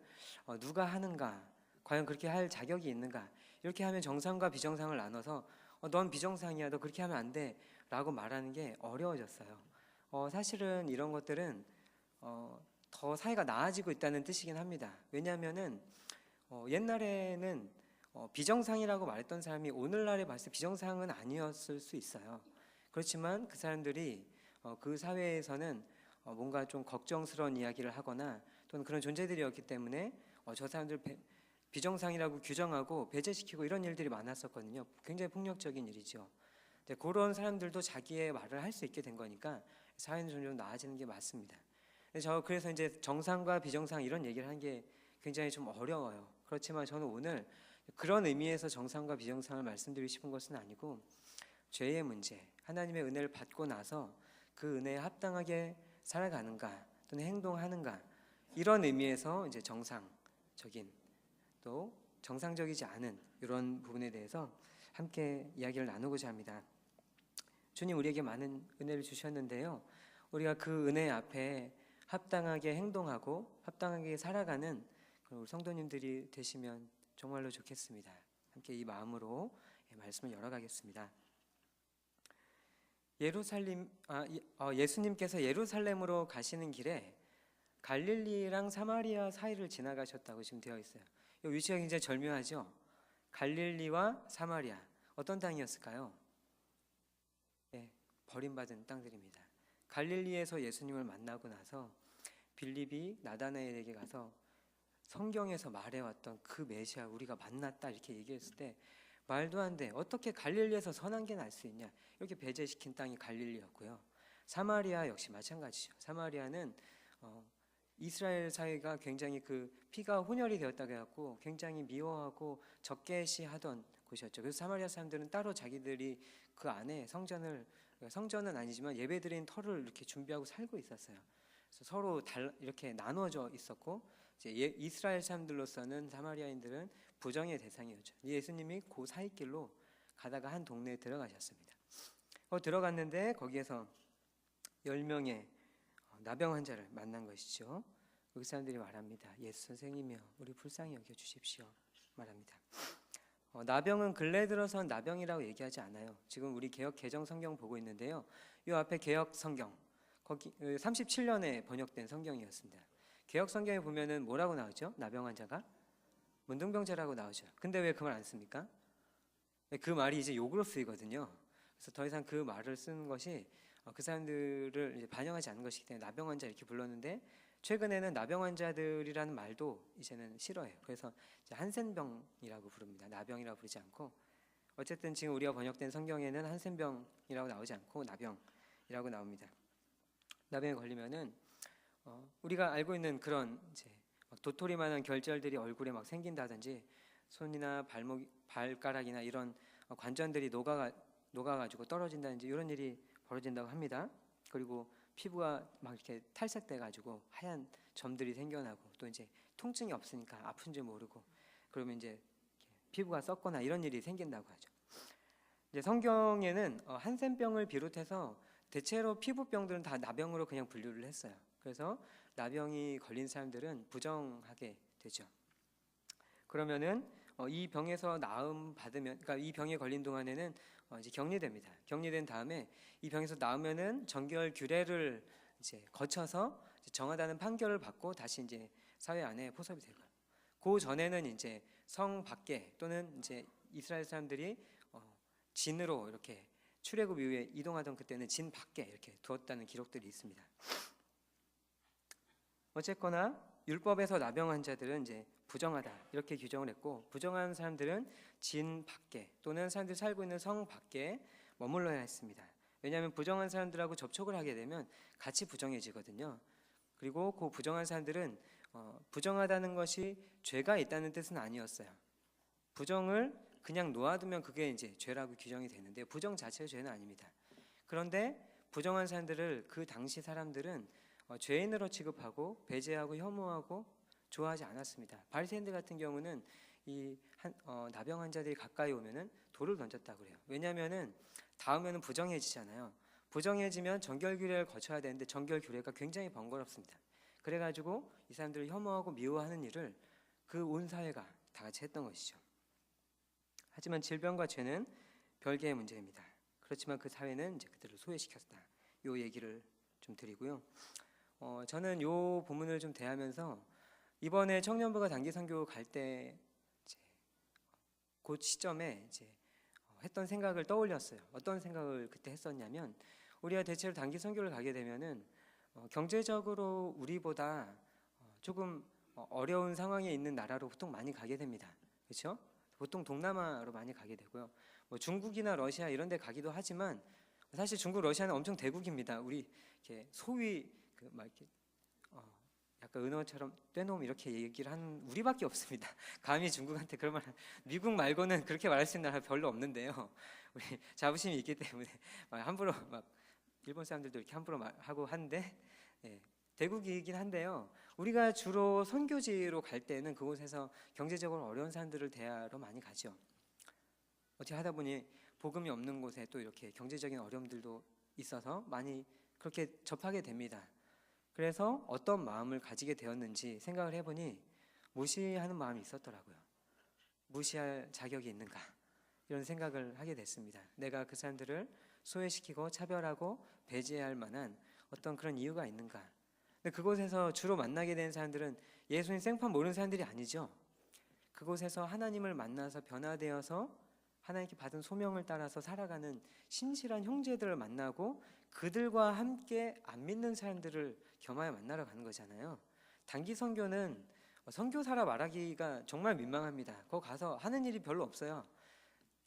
누가 하는가, 과연 그렇게 할 자격이 있는가, 이렇게 하면 정상과 비정상을 나눠서 넌 비정상이야, 너 그렇게 하면 안 돼 라고 말하는 게 어려워졌어요. 사실은 이런 것들은 더 사회가 나아지고 있다는 뜻이긴 합니다. 왜냐하면은 옛날에는 비정상이라고 말했던 사람이 오늘날에 봤을 때 비정상은 아니었을 수 있어요. 그렇지만 그 사람들이 그 사회에서는 뭔가 좀 걱정스러운 이야기를 하거나 또는 그런 존재들이었기 때문에 저 사람들 비정상이라고 규정하고 배제시키고 이런 일들이 많았었거든요. 굉장히 폭력적인 일이죠. 그런 사람들도 자기의 말을 할 수 있게 된 거니까 사회는 점점 나아지는 게 맞습니다. 그래서 이제 정상과 비정상 이런 얘기를 하는 게 굉장히 좀 어려워요. 그렇지만 저는 오늘 그런 의미에서 정상과 비정상을 말씀드리고 싶은 것은 아니고 죄의 문제, 하나님의 은혜를 받고 나서 그 은혜에 합당하게 살아가는가 또는 행동하는가 이런 의미에서 이제 정상적인 또 정상적이지 않은 이런 부분에 대해서 함께 이야기를 나누고자 합니다. 주님 우리에게 많은 은혜를 주셨는데요. 우리가 그 은혜 앞에 합당하게 행동하고 합당하게 살아가는 우리 성도님들이 되시면 정말로 좋겠습니다. 함께 이 마음으로 말씀을 열어가겠습니다. 예수님께서 예루살렘으로 가시는 길에 갈릴리랑 사마리아 사이를 지나가셨다고 지금 되어 있어요. 이 위치가 굉장히 절묘하죠. 갈릴리와 사마리아 어떤 땅이었을까요? 네, 버림받은 땅들입니다. 갈릴리에서 예수님을 만나고 나서 빌립이 나다나엘에게 가서 성경에서 말해왔던 그 메시아 우리가 만났다 이렇게 얘기했을 때 말도 안 돼. 어떻게 갈릴리에서 선한 게 날 수 있냐. 이렇게 배제시킨 땅이 갈릴리였고요. 사마리아 역시 마찬가지죠. 사마리아는 이스라엘 사회가 굉장히 그 피가 혼혈이 되었다고 해갖고 굉장히 미워하고 적개시하던 곳이었죠. 그래서 사마리아 사람들은 따로 자기들이 그 안에 성전은 아니지만 예배드린 터를 이렇게 준비하고 살고 있었어요. 그래서 서로 이렇게 나눠져 있었고 이제 이스라엘 사람들로서는 사마리아인들은 부정의 대상이었죠. 예수님이 그 사이길로 가다가 한 동네에 들어가셨습니다. 들어갔는데 거기에서 10명의 나병 환자를 만난 것이죠. 그 사람들이 말합니다. 예수 선생님이여 우리 불쌍히 여겨주십시오 말합니다. 나병은 근래 들어선 나병이라고 얘기하지 않아요. 지금 우리 개역 개정 성경 보고 있는데요. 이 앞에 개역 성경 거기 37년에 번역된 성경이었습니다. 개역 성경에 보면은 뭐라고 나오죠? 나병 환자가 문둥병자라고 나오죠. 근데 왜 그 말 안 씁니까? 그 말이 이제 욕으로 쓰이거든요. 그래서 더 이상 그 말을 쓰는 것이 그 사람들을 이제 반영하지 않는 것이기 때문에 나병 환자 이렇게 불렀는데 최근에는 나병 환자들이라는 말도 이제는 싫어해요. 그래서 이제 한센병이라고 부릅니다. 나병이라고 부르지 않고 어쨌든 지금 우리가 번역된 성경에는 한센병이라고 나오지 않고 나병이라고 나옵니다. 나병에 걸리면은 우리가 알고 있는 그런 이제 막 도토리만한 결절들이 얼굴에 막 생긴다든지 손이나 발가락이나 이런 관절들이 녹아가지고 떨어진다든지 이런 일이 벌어진다고 합니다. 그리고 피부가 막 이렇게 탈색돼가지고 하얀 점들이 생겨나고 또 이제 통증이 없으니까 아픈 줄 모르고 그러면 이제 피부가 썩거나 이런 일이 생긴다고 하죠. 이제 성경에는 한센병을 비롯해서 대체로 피부병들은 다 나병으로 그냥 분류를 했어요. 그래서 나병이 걸린 사람들은 부정하게 되죠. 그러면은 이 병에서 나음 받으면, 그러니까 이 병에 걸린 동안에는 이제 격리됩니다. 격리된 다음에 이 병에서 나오면은 정결 규례를 이제 거쳐서 이제 정하다는 판결을 받고 다시 이제 사회 안에 포섭이 되고, 그 전에는 이제 성 밖에 또는 이제 이스라엘 사람들이 진으로 이렇게 출애굽 이후에 이동하던 그때는 진 밖에 이렇게 두었다는 기록들이 있습니다. 어쨌거나 율법에서 나병 환자들은 이제 부정하다 이렇게 규정을 했고, 부정한 사람들은 진 밖에 또는 사람들이 살고 있는 성 밖에 머물러야 했습니다. 왜냐하면 부정한 사람들하고 접촉을 하게 되면 같이 부정해지거든요. 그리고 그 부정한 사람들은 부정하다는 것이 죄가 있다는 뜻은 아니었어요. 부정을 그냥 놓아두면 그게 이제 죄라고 규정이 되는데 부정 자체가 죄는 아닙니다. 그런데 부정한 사람들을 그 당시 사람들은 죄인으로 취급하고 배제하고 혐오하고 좋아하지 않았습니다. 바리새인들 같은 경우는 이 나병 환자들이 가까이 오면은 돌을 던졌다고 그래요. 왜냐하면은 닿으면은 부정해지잖아요. 부정해지면 정결 규례를 거쳐야 되는데 정결 규례가 굉장히 번거롭습니다. 그래가지고 이 사람들을 혐오하고 미워하는 일을 그 온 사회가 다 같이 했던 것이죠. 하지만 질병과 죄는 별개의 문제입니다. 그렇지만 그 사회는 이제 그들을 소외시켰다. 요 얘기를 좀 드리고요. 저는 요 본문을 좀 대하면서 이번에 청년부가 단기 선교 갈 때 그 시점에 이제 했던 생각을 떠올렸어요. 어떤 생각을 그때 했었냐면, 우리가 대체로 단기 선교를 가게 되면은 경제적으로 우리보다 조금 어려운 상황에 있는 나라로 보통 많이 가게 됩니다. 그렇죠? 보통 동남아로 많이 가게 되고요. 뭐 중국이나 러시아 이런 데 가기도 하지만 사실 중국, 러시아는 엄청 대국입니다. 우리 이렇게 소위 막 이렇게 약간 은어처럼 떼놈 이렇게 얘기를 하는 우리밖에 없습니다. 감히 중국한테 그런 말, 미국 말고는 그렇게 말할 수 있는 나라 별로 없는데요. 우리 자부심이 있기 때문에 함부로 막 일본 사람들도 이렇게 함부로 말하고 하는데, 대국이긴 한데요. 우리가 주로 선교지로 갈 때는 그곳에서 경제적으로 어려운 사람들을 대하러 많이 가죠. 어떻게 하다 보니 복음이 없는 곳에 또 이렇게 경제적인 어려움들도 있어서 많이 그렇게 접하게 됩니다. 그래서 어떤 마음을 가지게 되었는지 생각을 해보니 무시하는 마음이 있었더라고요. 무시할 자격이 있는가, 이런 생각을 하게 됐습니다. 내가 그 사람들을 소외시키고 차별하고 배제할 만한 어떤 그런 이유가 있는가. 근데 그곳에서 주로 만나게 된 사람들은 예수님 생판 모르는 사람들이 아니죠. 그곳에서 하나님을 만나서 변화되어서 하나님께 받은 소명을 따라서 살아가는 신실한 형제들을 만나고 그들과 함께 안 믿는 사람들을 겸하여 만나러 가는 거잖아요. 단기 선교는 선교사라 말하기가 정말 민망합니다. 거기 가서 하는 일이 별로 없어요.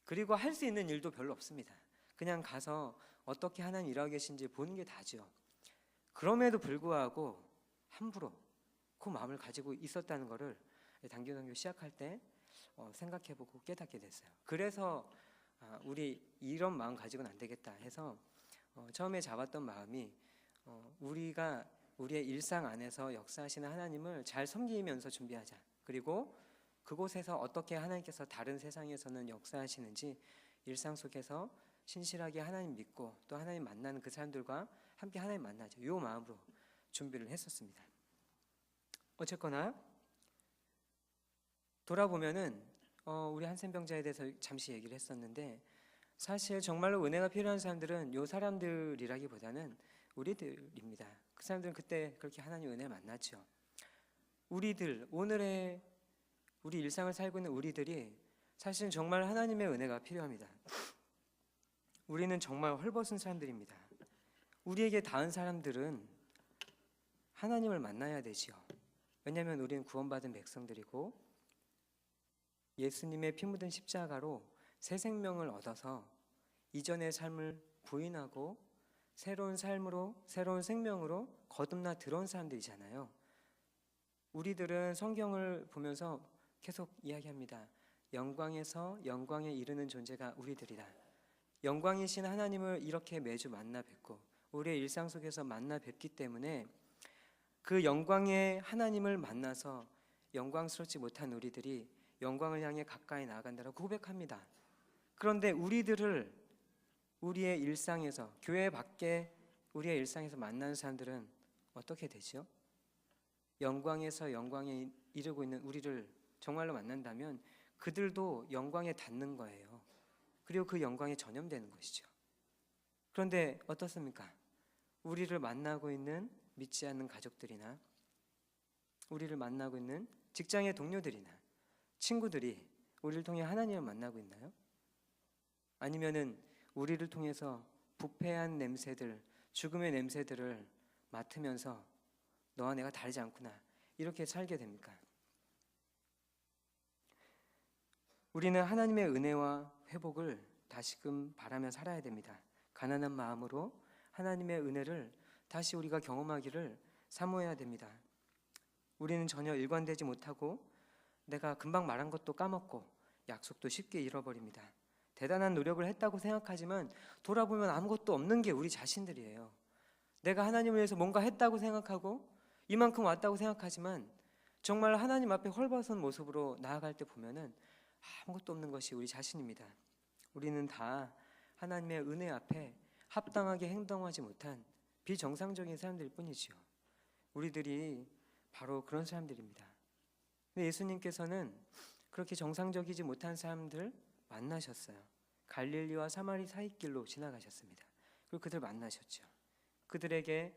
그리고 할 수 있는 일도 별로 없습니다. 그냥 가서 어떻게 하나님 일하고 계신지 보는 게 다죠. 그럼에도 불구하고 함부로 그 마음을 가지고 있었다는 것을 단기 선교 시작할 때 생각해보고 깨닫게 됐어요. 그래서 우리 이런 마음 가지고는 안 되겠다 해서 처음에 잡았던 마음이 우리가 우리의 일상 안에서 역사하시는 하나님을 잘 섬기면서 준비하자. 그리고 그곳에서 어떻게 하나님께서 다른 세상에서는 역사하시는지 일상 속에서 신실하게 하나님 믿고 또 하나님 만나는 그 사람들과 함께 하나님 만나자. 이 마음으로 준비를 했었습니다. 어쨌거나 돌아보면은 우리 한센병자에 대해서 잠시 얘기를 했었는데 사실 정말로 은혜가 필요한 사람들은 요 사람들이라기보다는 우리들입니다. 그 사람들은 그때 그렇게 하나님 은혜를 만났죠. 우리들 오늘의 우리 일상을 살고 있는 우리들이 사실은 정말 하나님의 은혜가 필요합니다. 우리는 정말 헐벗은 사람들입니다. 우리에게 닿은 사람들은 하나님을 만나야 되지요. 왜냐하면 우리는 구원받은 백성들이고 예수님의 피 묻은 십자가로 새 생명을 얻어서 이전의 삶을 부인하고 새로운 삶으로 새로운 생명으로 거듭나 들어온 사람들이잖아요. 우리들은 성경을 보면서 계속 이야기합니다. 영광에서 영광에 이르는 존재가 우리들이다. 영광이신 하나님을 이렇게 매주 만나 뵙고 우리의 일상 속에서 만나 뵙기 때문에 그 영광의 하나님을 만나서 영광스럽지 못한 우리들이 영광을 향해 가까이 나아간다고 고백합니다. 그런데 우리들을 우리의 일상에서 교회 밖에 우리의 일상에서 만나는 사람들은 어떻게 되죠? 영광에서 영광에 이르고 있는 우리를 정말로 만난다면 그들도 영광에 닿는 거예요. 그리고 그 영광에 전염되는 것이죠. 그런데 어떻습니까? 우리를 만나고 있는 믿지 않는 가족들이나 우리를 만나고 있는 직장의 동료들이나 친구들이 우리를 통해 하나님을 만나고 있나요? 아니면은 우리를 통해서 부패한 냄새들, 죽음의 냄새들을 맡으면서 너와 내가 다르지 않구나 이렇게 살게 됩니까? 우리는 하나님의 은혜와 회복을 다시금 바라며 살아야 됩니다. 가난한 마음으로 하나님의 은혜를 다시 우리가 경험하기를 사모해야 됩니다. 우리는 전혀 일관되지 못하고 내가 금방 말한 것도 까먹고 약속도 쉽게 잃어버립니다. 대단한 노력을 했다고 생각하지만 돌아보면 아무것도 없는 게 우리 자신들이에요. 내가 하나님을 위해서 뭔가 했다고 생각하고 이만큼 왔다고 생각하지만 정말 하나님 앞에 헐벗은 모습으로 나아갈 때 보면은 아무것도 없는 것이 우리 자신입니다. 우리는 다 하나님의 은혜 앞에 합당하게 행동하지 못한 비정상적인 사람들일 뿐이지요. 우리들이 바로 그런 사람들입니다. 근데 예수님께서는 그렇게 정상적이지 못한 사람들 만나셨어요. 갈릴리와 사마리 사이길로 지나가셨습니다. 그리고 그들 만나셨죠. 그들에게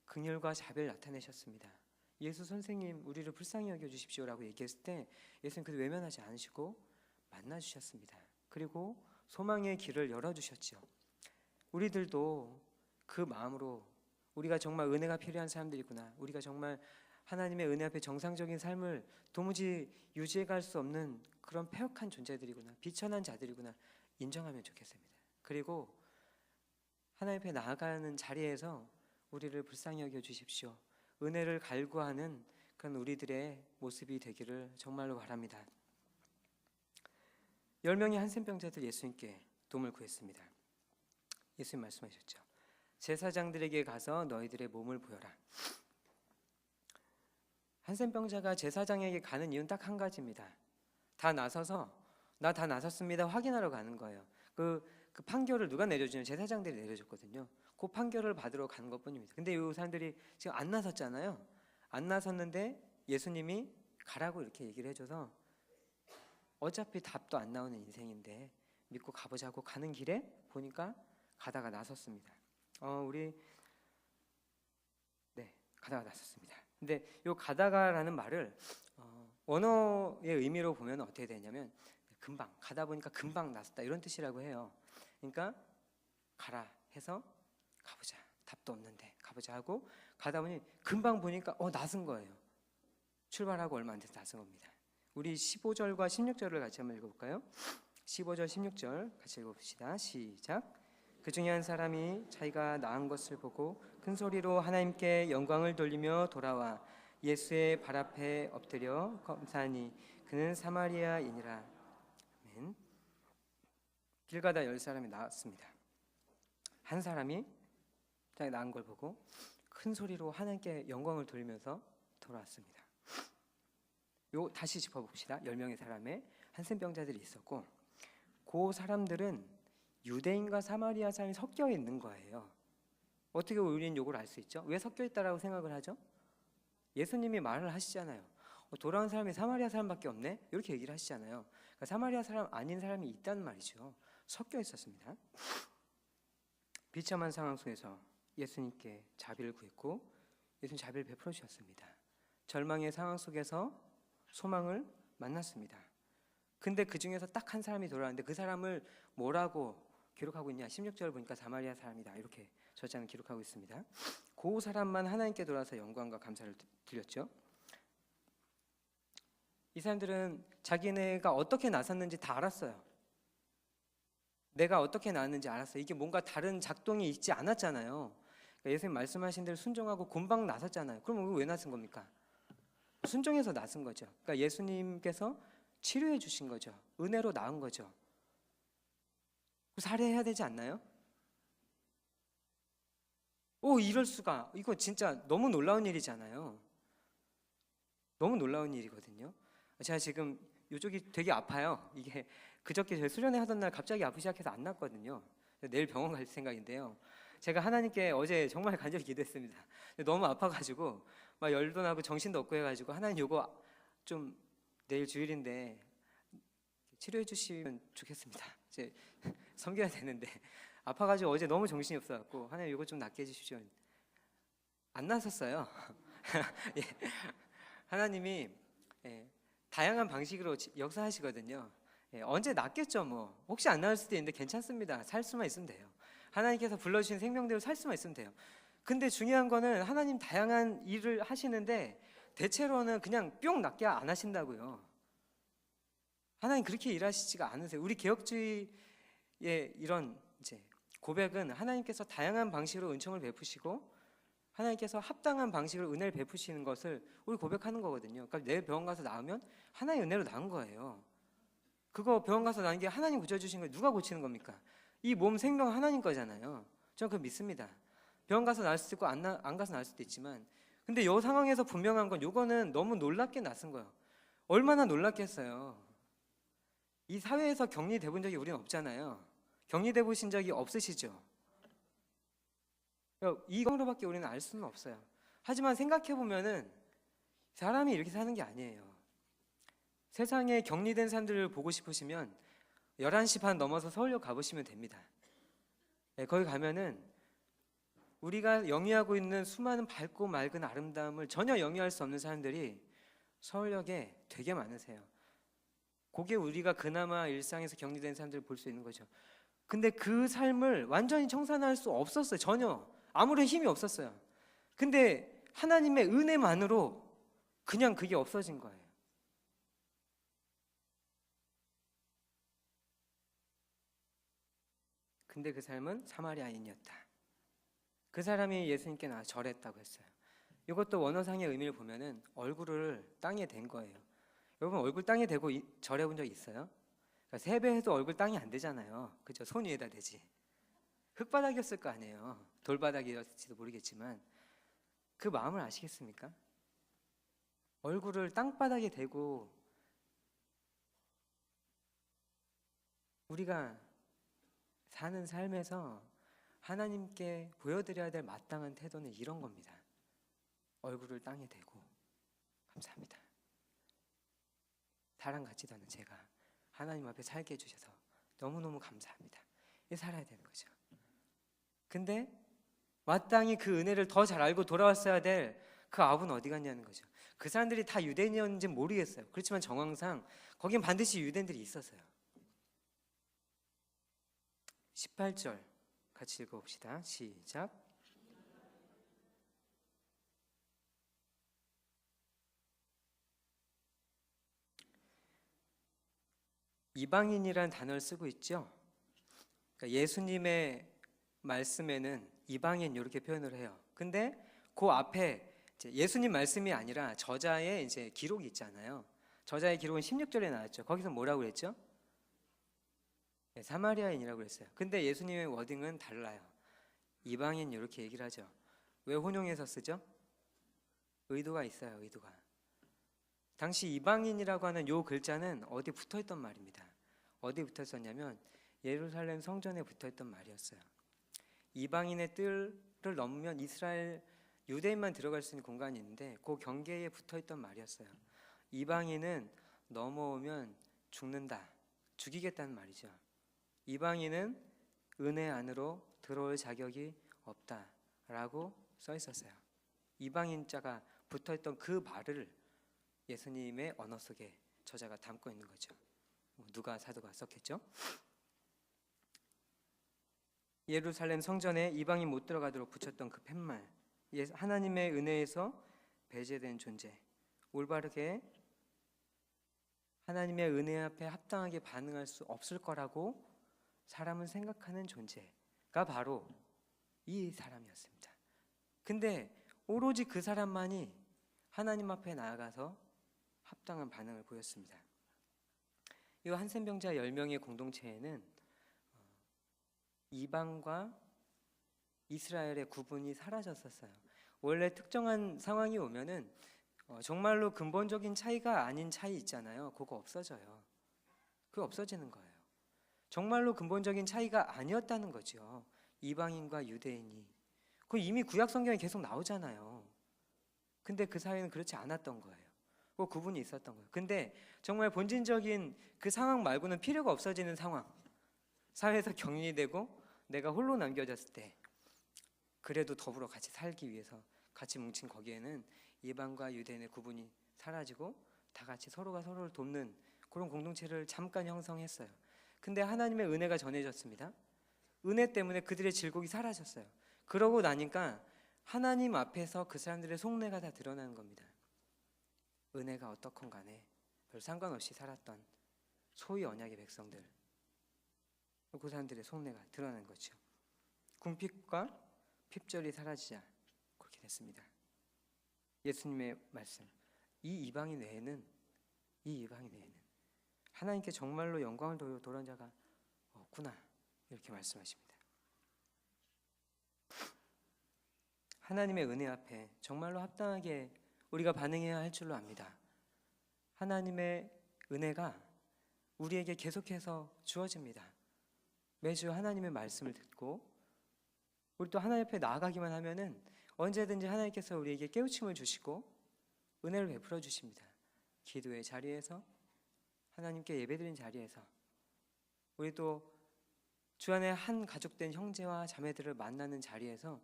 긍휼과 자비를 나타내셨습니다. 예수 선생님 우리를 불쌍히 여겨주십시오라고 얘기했을 때 예수님 그들 외면하지 않으시고 만나주셨습니다. 그리고 소망의 길을 열어주셨죠. 우리들도 그 마음으로 우리가 정말 은혜가 필요한 사람들이구나, 우리가 정말 하나님의 은혜 앞에 정상적인 삶을 도무지 유지해갈 수 없는 그런 패역한 존재들이구나, 비천한 자들이구나 인정하면 좋겠습니다. 그리고 하나님 앞에 나아가는 자리에서 우리를 불쌍히 여겨주십시오, 은혜를 갈구하는 그런 우리들의 모습이 되기를 정말로 바랍니다. 10명의 한센병자들 예수님께 도움을 구했습니다. 예수님 말씀하셨죠. 제사장들에게 가서 너희들의 몸을 보여라. 한센병자가 제사장에게 가는 이유는 딱 한 가지입니다. 다 나서서 나 다 나섰습니다 확인하러 가는 거예요. 그 판결을 누가 내려주냐면 제사장들이 내려줬거든요. 그 판결을 받으러 간 것뿐입니다. 근데 이 사람들이 지금 안 나섰잖아요. 안 나섰는데 예수님이 가라고 이렇게 얘기를 해줘서 어차피 답도 안 나오는 인생인데 믿고 가보자고 가는 길에 보니까 가다가 나섰습니다. 가다가 나섰습니다. 근데 요 가다가라는 말을 원어의 의미로 보면 어떻게 되냐면 금방 가다 보니까 금방 나섰다 이런 뜻이라고 해요. 그러니까 가라 해서 가보자. 답도 없는데 가보자 하고 가다 보니 금방 보니까 나선 거예요. 출발하고 얼마 안 돼서 나선 겁니다. 우리 15절과 16절을 같이 한번 읽어볼까요? 15절 16절 같이 읽어봅시다. 시작. 그 중에 한 사람이 자기가 나은 것을 보고 큰 소리로 하나님께 영광을 돌리며 돌아와 예수의 발 앞에 엎드려 감사하니 그는 사마리아인이라. 아멘. 길 가다 10사람이 나왔습니다. 한 사람이 자기 나은 걸 보고 큰 소리로 하나님께 영광을 돌리면서 돌아왔습니다. 다시 짚어봅시다. 10명의 사람의 한센병자들이 있었고 그 사람들은 유대인과 사마리아 사람이 섞여 있는 거예요. 어떻게 우리는 이걸 알 수 있죠? 왜 섞여 있다라고 생각을 하죠? 예수님이 말을 하시잖아요. 돌아온 사람이 사마리아 사람밖에 없네? 이렇게 얘기를 하시잖아요. 그러니까 사마리아 사람 아닌 사람이 있다는 말이죠. 섞여 있었습니다. 비참한 상황 속에서 예수님께 자비를 구했고 예수님 자비를 베풀어 주셨습니다. 절망의 상황 속에서 소망을 만났습니다. 근데 그 중에서 딱 한 사람이 돌아왔는데 그 사람을 뭐라고 기록하고 있냐? 16절을 보니까 사마리아 사람이다 이렇게 저자는 기록하고 있습니다. 그 사람만 하나님께 돌아서 영광과 감사를 드렸죠. 이 사람들은 자기네가 어떻게 나섰는지 다 알았어요. 내가 어떻게 나왔는지 알았어요. 이게 뭔가 다른 작동이 있지 않았잖아요. 그러니까 예수님 말씀하신 대로 순종하고 금방 나섰잖아요. 그럼 왜 나선 겁니까? 순종해서 나선 거죠. 그러니까 예수님께서 치료해 주신 거죠. 은혜로 나은 거죠. 살해해야 되지 않나요? 이럴 수가. 이거 진짜 너무 놀라운 일이잖아요. 너무 놀라운 일이거든요. 제가 지금 이쪽이 되게 아파요. 이게 그저께 제 수련회 하던 날 갑자기 아프기 시작해서 안 낫거든요. 내일 병원 갈 생각인데요. 제가 하나님께 어제 정말 간절히 기도했습니다. 너무 아파가지고 막 열도 나고 정신도 없고 해가지고 하나님 요거 좀 내일 주일인데 치료해 주시면 좋겠습니다. 이제 섬겨야 되는데 아파가지고 어제 너무 정신이 없어갖고 하나님 이거 좀 낫게 해주십시오. 안 나섰어요. 예. 하나님이 다양한 방식으로 역사하시거든요. 언제 낫겠죠 뭐. 혹시 안 나을 수도 있는데 괜찮습니다. 살 수만 있으면 돼요. 하나님께서 불러주신 생명대로 살 수만 있으면 돼요. 근데 중요한 거는 하나님 다양한 일을 하시는데 대체로는 그냥 뿅 낫게 안 하신다고요. 하나님 그렇게 일하시지가 않으세요. 우리 개혁주의의 이런 이제 고백은 하나님께서 다양한 방식으로 은총을 베푸시고 하나님께서 합당한 방식으로 은혜를 베푸시는 것을 우리 고백하는 거거든요. 그러니까 내일 병원 가서 나으면 하나님의 은혜로 나은 거예요. 그거 병원 가서 나은 게 하나님 고쳐주신 거 누가 고치는 겁니까? 이 몸 생명 하나님 거잖아요. 저는 그거 믿습니다. 병원 가서 나을 수도 있고 안 가서 나을 수도 있지만 근데 이 상황에서 분명한 건 이거는 너무 놀랍게 낫은 거예요. 얼마나 놀랐겠어요. 이 사회에서 격리돼 본 적이 우리는 없잖아요. 격리돼 보신 적이 없으시죠? 이거로밖에 우리는 알 수는 없어요. 하지만 생각해 보면은 사람이 이렇게 사는 게 아니에요. 세상에 격리된 사람들을 보고 싶으시면 11시 반 넘어서 서울역 가보시면 됩니다. 거기 가면은 우리가 영위하고 있는 수많은 밝고 맑은 아름다움을 전혀 영위할 수 없는 사람들이 서울역에 되게 많으세요. 그게 우리가 그나마 일상에서 격리된 사람들을 볼 수 있는 거죠. 근데 그 삶을 완전히 청산할 수 없었어요. 전혀 아무런 힘이 없었어요. 근데 하나님의 은혜만으로 그냥 그게 없어진 거예요. 근데 그 삶은 사마리아인이었다. 그 사람이 예수님께 나와 절했다고 했어요. 이것도 원어상의 의미를 보면은 얼굴을 땅에 댄 거예요. 여러분 얼굴 땅에 대고 절해 본 적 있어요? 그러니까 세배해도 얼굴 땅이 안 되잖아요. 그죠? 손 위에다 대지. 흙바닥이었을 거 아니에요. 돌바닥이었을지도 모르겠지만 그 마음을 아시겠습니까? 얼굴을 땅바닥에 대고 우리가 사는 삶에서 하나님께 보여드려야 될 마땅한 태도는 이런 겁니다. 얼굴을 땅에 대고 감사합니다. 사람 같지도 않은 제가 하나님 앞에 살게 해주셔서 너무너무 감사합니다. 이렇게 살아야 되는 거죠. 근데 마땅히 그 은혜를 더 잘 알고 돌아왔어야 될 그 아버는 어디 갔냐는 거죠. 그 사람들이 다 유대인이었는지 모르겠어요. 그렇지만 정황상 거긴 반드시 유대인들이 있었어요. 18절 같이 읽어봅시다. 시작. 이방인이라는 단어를 쓰고 있죠. 그러니까 예수님의 말씀에는 이방인 이렇게 표현을 해요. 근데 그 앞에 이제 예수님 말씀이 아니라 저자의 이제 기록이 있잖아요. 저자의 기록은 16절에 나왔죠. 거기서 뭐라고 그랬죠? 네, 사마리아인이라고 그랬어요. 근데 예수님의 워딩은 달라요. 이방인 이렇게 얘기를 하죠. 왜 혼용해서 쓰죠? 의도가 있어요. 의도가. 당시 이방인이라고 하는 요 글자는 어디 붙어있던 말입니다. 어디 붙어있었냐면 예루살렘 성전에 붙어있던 말이었어요. 이방인의 뜰을 넘으면 이스라엘 유대인만 들어갈 수 있는 공간이 있는데 그 경계에 붙어있던 말이었어요. 이방인은 넘어오면 죽는다, 죽이겠다는 말이죠. 이방인은 은혜 안으로 들어올 자격이 없다라고 써 있었어요. 이방인자가 붙어있던 그 말을 예수님의 언어 속에 저자가 담고 있는 거죠. 누가 사도가 썼겠죠? 예루살렘 성전에 이방인 못 들어가도록 붙였던 그 팻말, 하나님의 은혜에서 배제된 존재, 올바르게 하나님의 은혜 앞에 합당하게 반응할 수 없을 거라고 사람은 생각하는 존재가 바로 이 사람이었습니다. 근데 오로지 그 사람만이 하나님 앞에 나아가서 합당한 반응을 보였습니다. 이 한센병자 10명의 공동체에는 이방과 이스라엘의 구분이 사라졌었어요. 원래 특정한 상황이 오면은 정말로 근본적인 차이가 아닌 차이 있잖아요. 그거 없어져요. 그거 없어지는 거예요. 정말로 근본적인 차이가 아니었다는 거죠. 이방인과 유대인이. 그 이미 구약 성경에 계속 나오잖아요. 근데 그 사회는 그렇지 않았던 거예요. 그 구분이 있었던 거예요. 근데 정말 본질적인 그 상황 말고는 필요가 없어지는 상황, 사회에서 격리되고 내가 홀로 남겨졌을 때 그래도 더불어 같이 살기 위해서 같이 뭉친 거기에는 이방과 유대인의 구분이 사라지고 다 같이 서로가 서로를 돕는 그런 공동체를 잠깐 형성했어요. 근데 하나님의 은혜가 전해졌습니다. 은혜 때문에 그들의 질곡이 사라졌어요. 그러고 나니까 하나님 앞에서 그 사람들의 속내가 다 드러나는 겁니다. 은혜가 어떻건 간에 별 상관없이 살았던 소위 언약의 백성들, 그 사람들의 속내가 드러나는 거죠. 궁핍과 핍절이 사라지자 그렇게 됐습니다. 예수님의 말씀, 이 이방인 외에는 하나님께 정말로 영광을 돌아온 자가 없구나, 이렇게 말씀하십니다. 하나님의 은혜 앞에 정말로 합당하게 우리가 반응해야 할 줄로 압니다. 하나님의 은혜가 우리에게 계속해서 주어집니다. 매주 하나님의 말씀을 듣고 우리 또 하나님 앞에 나아가기만 하면은 언제든지 하나님께서 우리에게 깨우침을 주시고 은혜를 베풀어 주십니다. 기도의 자리에서, 하나님께 예배드린 자리에서, 우리 또 주 안에 한 가족된 형제와 자매들을 만나는 자리에서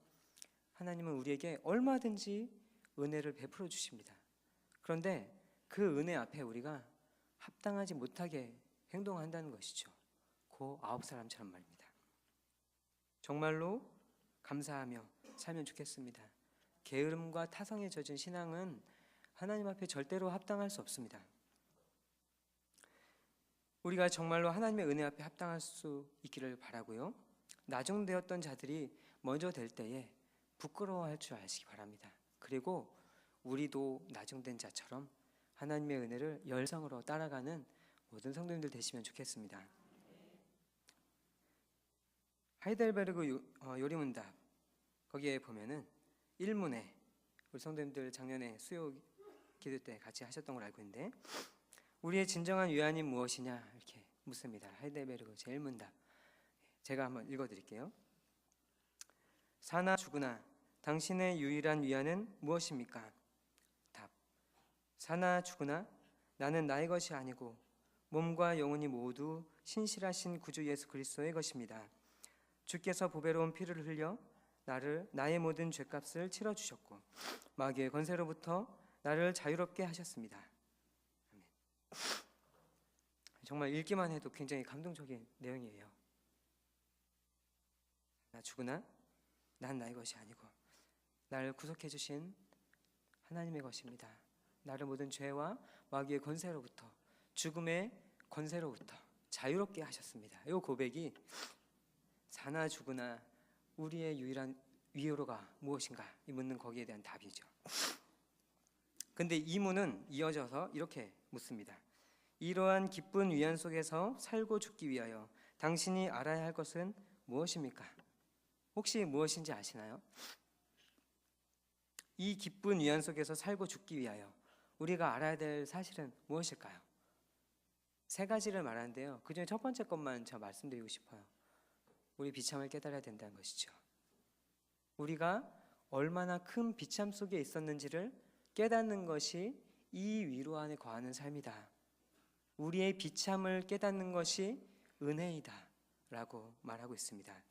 하나님은 우리에게 얼마든지 은혜를 베풀어 주십니다. 그런데 그 은혜 앞에 우리가 합당하지 못하게 행동한다는 것이죠. 그 9사람처럼 말입니다. 정말로 감사하며 살면 좋겠습니다. 게으름과 타성에 젖은 신앙은 하나님 앞에 절대로 합당할 수 없습니다. 우리가 정말로 하나님의 은혜 앞에 합당할 수 있기를 바라고요. 나중되었던 자들이 먼저 될 때에 부끄러워할 줄 아시기 바랍니다. 그리고 우리도 나중된 자처럼 하나님의 은혜를 열성으로 따라가는 모든 성도님들 되시면 좋겠습니다. 하이델베르그 요리문답 거기에 보면은 1문에 우리 성도님들 작년에 수요 기도 때 같이 하셨던 걸 알고 있는데, 우리의 진정한 위안이 무엇이냐 이렇게 묻습니다. 하이델베르그 제1문답 제가 한번 읽어드릴게요. 사나 죽으나 당신의 유일한 위안은 무엇입니까? 답. 사나 죽으나 나는 나의 것이 아니고 몸과 영혼이 모두 신실하신 구주 예수 그리스도의 것입니다. 주께서 보배로운 피를 흘려 나의 모든 죄값을 치러주셨고 마귀의 권세로부터 나를 자유롭게 하셨습니다. 아멘. 정말 읽기만 해도 굉장히 감동적인 내용이에요. 나 죽으나 난 나의 것이 아니고 나를 구속해 주신 하나님의 것입니다. 나를 모든 죄와 마귀의 권세로부터, 죽음의 권세로부터 자유롭게 하셨습니다. 이 고백이 사나 죽으나 우리의 유일한 위로가 무엇인가 이 묻는 거기에 대한 답이죠. 근데 이 문은 이어져서 이렇게 묻습니다. 이러한 기쁜 위안 속에서 살고 죽기 위하여 당신이 알아야 할 것은 무엇입니까? 혹시 무엇인지 아시나요? 이 기쁜 위안 속에서 살고 죽기 위하여 우리가 알아야 될 사실은 무엇일까요? 세 가지를 말하는데요. 그중에 첫 번째 것만 제가 말씀드리고 싶어요. 우리 비참을 깨달아야 된다는 것이죠. 우리가 얼마나 큰 비참 속에 있었는지를 깨닫는 것이 이 위로 안에 거하는 삶이다. 우리의 비참을 깨닫는 것이 은혜이다 라고 말하고 있습니다.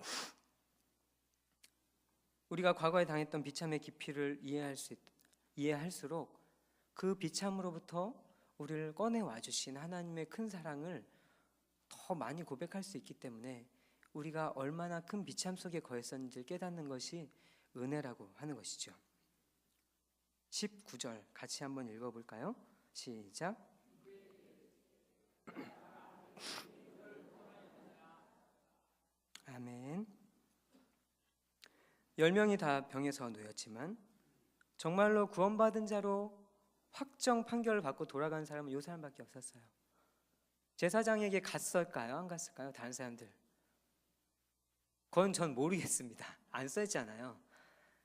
우리가 과거에 당했던 비참의 깊이를 이해할수록 그 비참으로부터 우리를 꺼내와 주신 하나님의 큰 사랑을 더 많이 고백할 수 있기 때문에 우리가 얼마나 큰 비참 속에 거했었는지를 깨닫는 것이 은혜라고 하는 것이죠. 19절 같이 한번 읽어볼까요? 시작. 아멘. 10명이 다 병에서 놓였지만 정말로 구원받은 자로 확정 판결을 받고 돌아간 사람은 이 사람밖에 없었어요. 제사장에게 갔을까요? 안 갔을까요? 다른 사람들. 그건 전 모르겠습니다. 안 써있잖아요.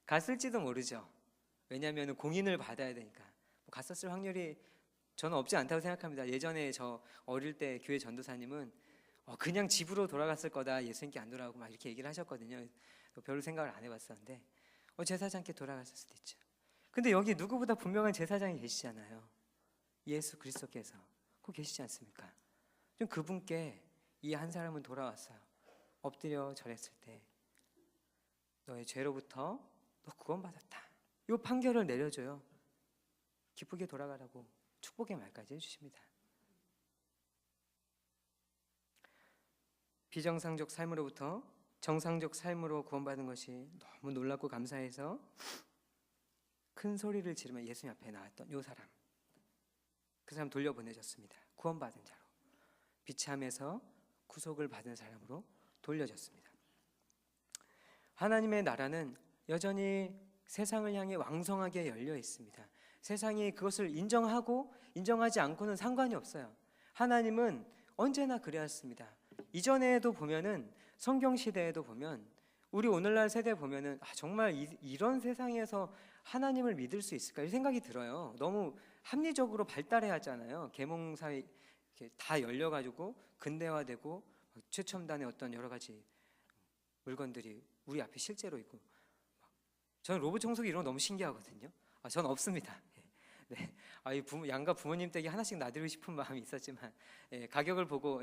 갔을지도 모르죠. 왜냐하면 공인을 받아야 되니까. 갔었을 확률이 저는 없지 않다고 생각합니다. 예전에 저 어릴 때 교회 전도사님은 그냥 집으로 돌아갔을 거다. 예수님께 안 돌아오고 막 이렇게 얘기를 하셨거든요. 별로 생각을 안 해봤었는데 제사장께 돌아갔을 수도 있죠. 근데 여기 누구보다 분명한 제사장이 계시잖아요. 예수 그리스도께서 꼭 계시지 않습니까? 좀 그분께 이 한 사람은 돌아왔어요. 엎드려 절했을 때 너의 죄로부터 너 구원받았다. 이 판결을 내려줘요. 기쁘게 돌아가라고 축복의 말까지 해주십니다. 비정상적 삶으로부터 정상적 삶으로 구원받은 것이 너무 놀랍고 감사해서 큰 소리를 지르며 예수님 앞에 나왔던 이 사람, 그 사람 돌려보내졌습니다. 구원받은 자로, 비참에서 구속을 받은 사람으로 돌려졌습니다. 하나님의 나라는 여전히 세상을 향해 왕성하게 열려 있습니다. 세상이 그것을 인정하고 인정하지 않고는 상관이 없어요. 하나님은 언제나 그래왔습니다. 이전에도 보면은 성경 시대에도 보면 우리 오늘날 세대 보면은 정말 이런 세상에서 하나님을 믿을 수 있을까 이 생각이 들어요. 너무 합리적으로 발달해야 하잖아요. 계몽사회 다 열려가지고 근대화되고 최첨단의 어떤 여러 가지 물건들이 우리 앞에 실제로 있고, 저는 로봇 청소기 이런 거 너무 신기하거든요. 저는 없습니다. 네, 양가 부모님 댁에 하나씩 놔드리고 싶은 마음이 있었지만 가격을 보고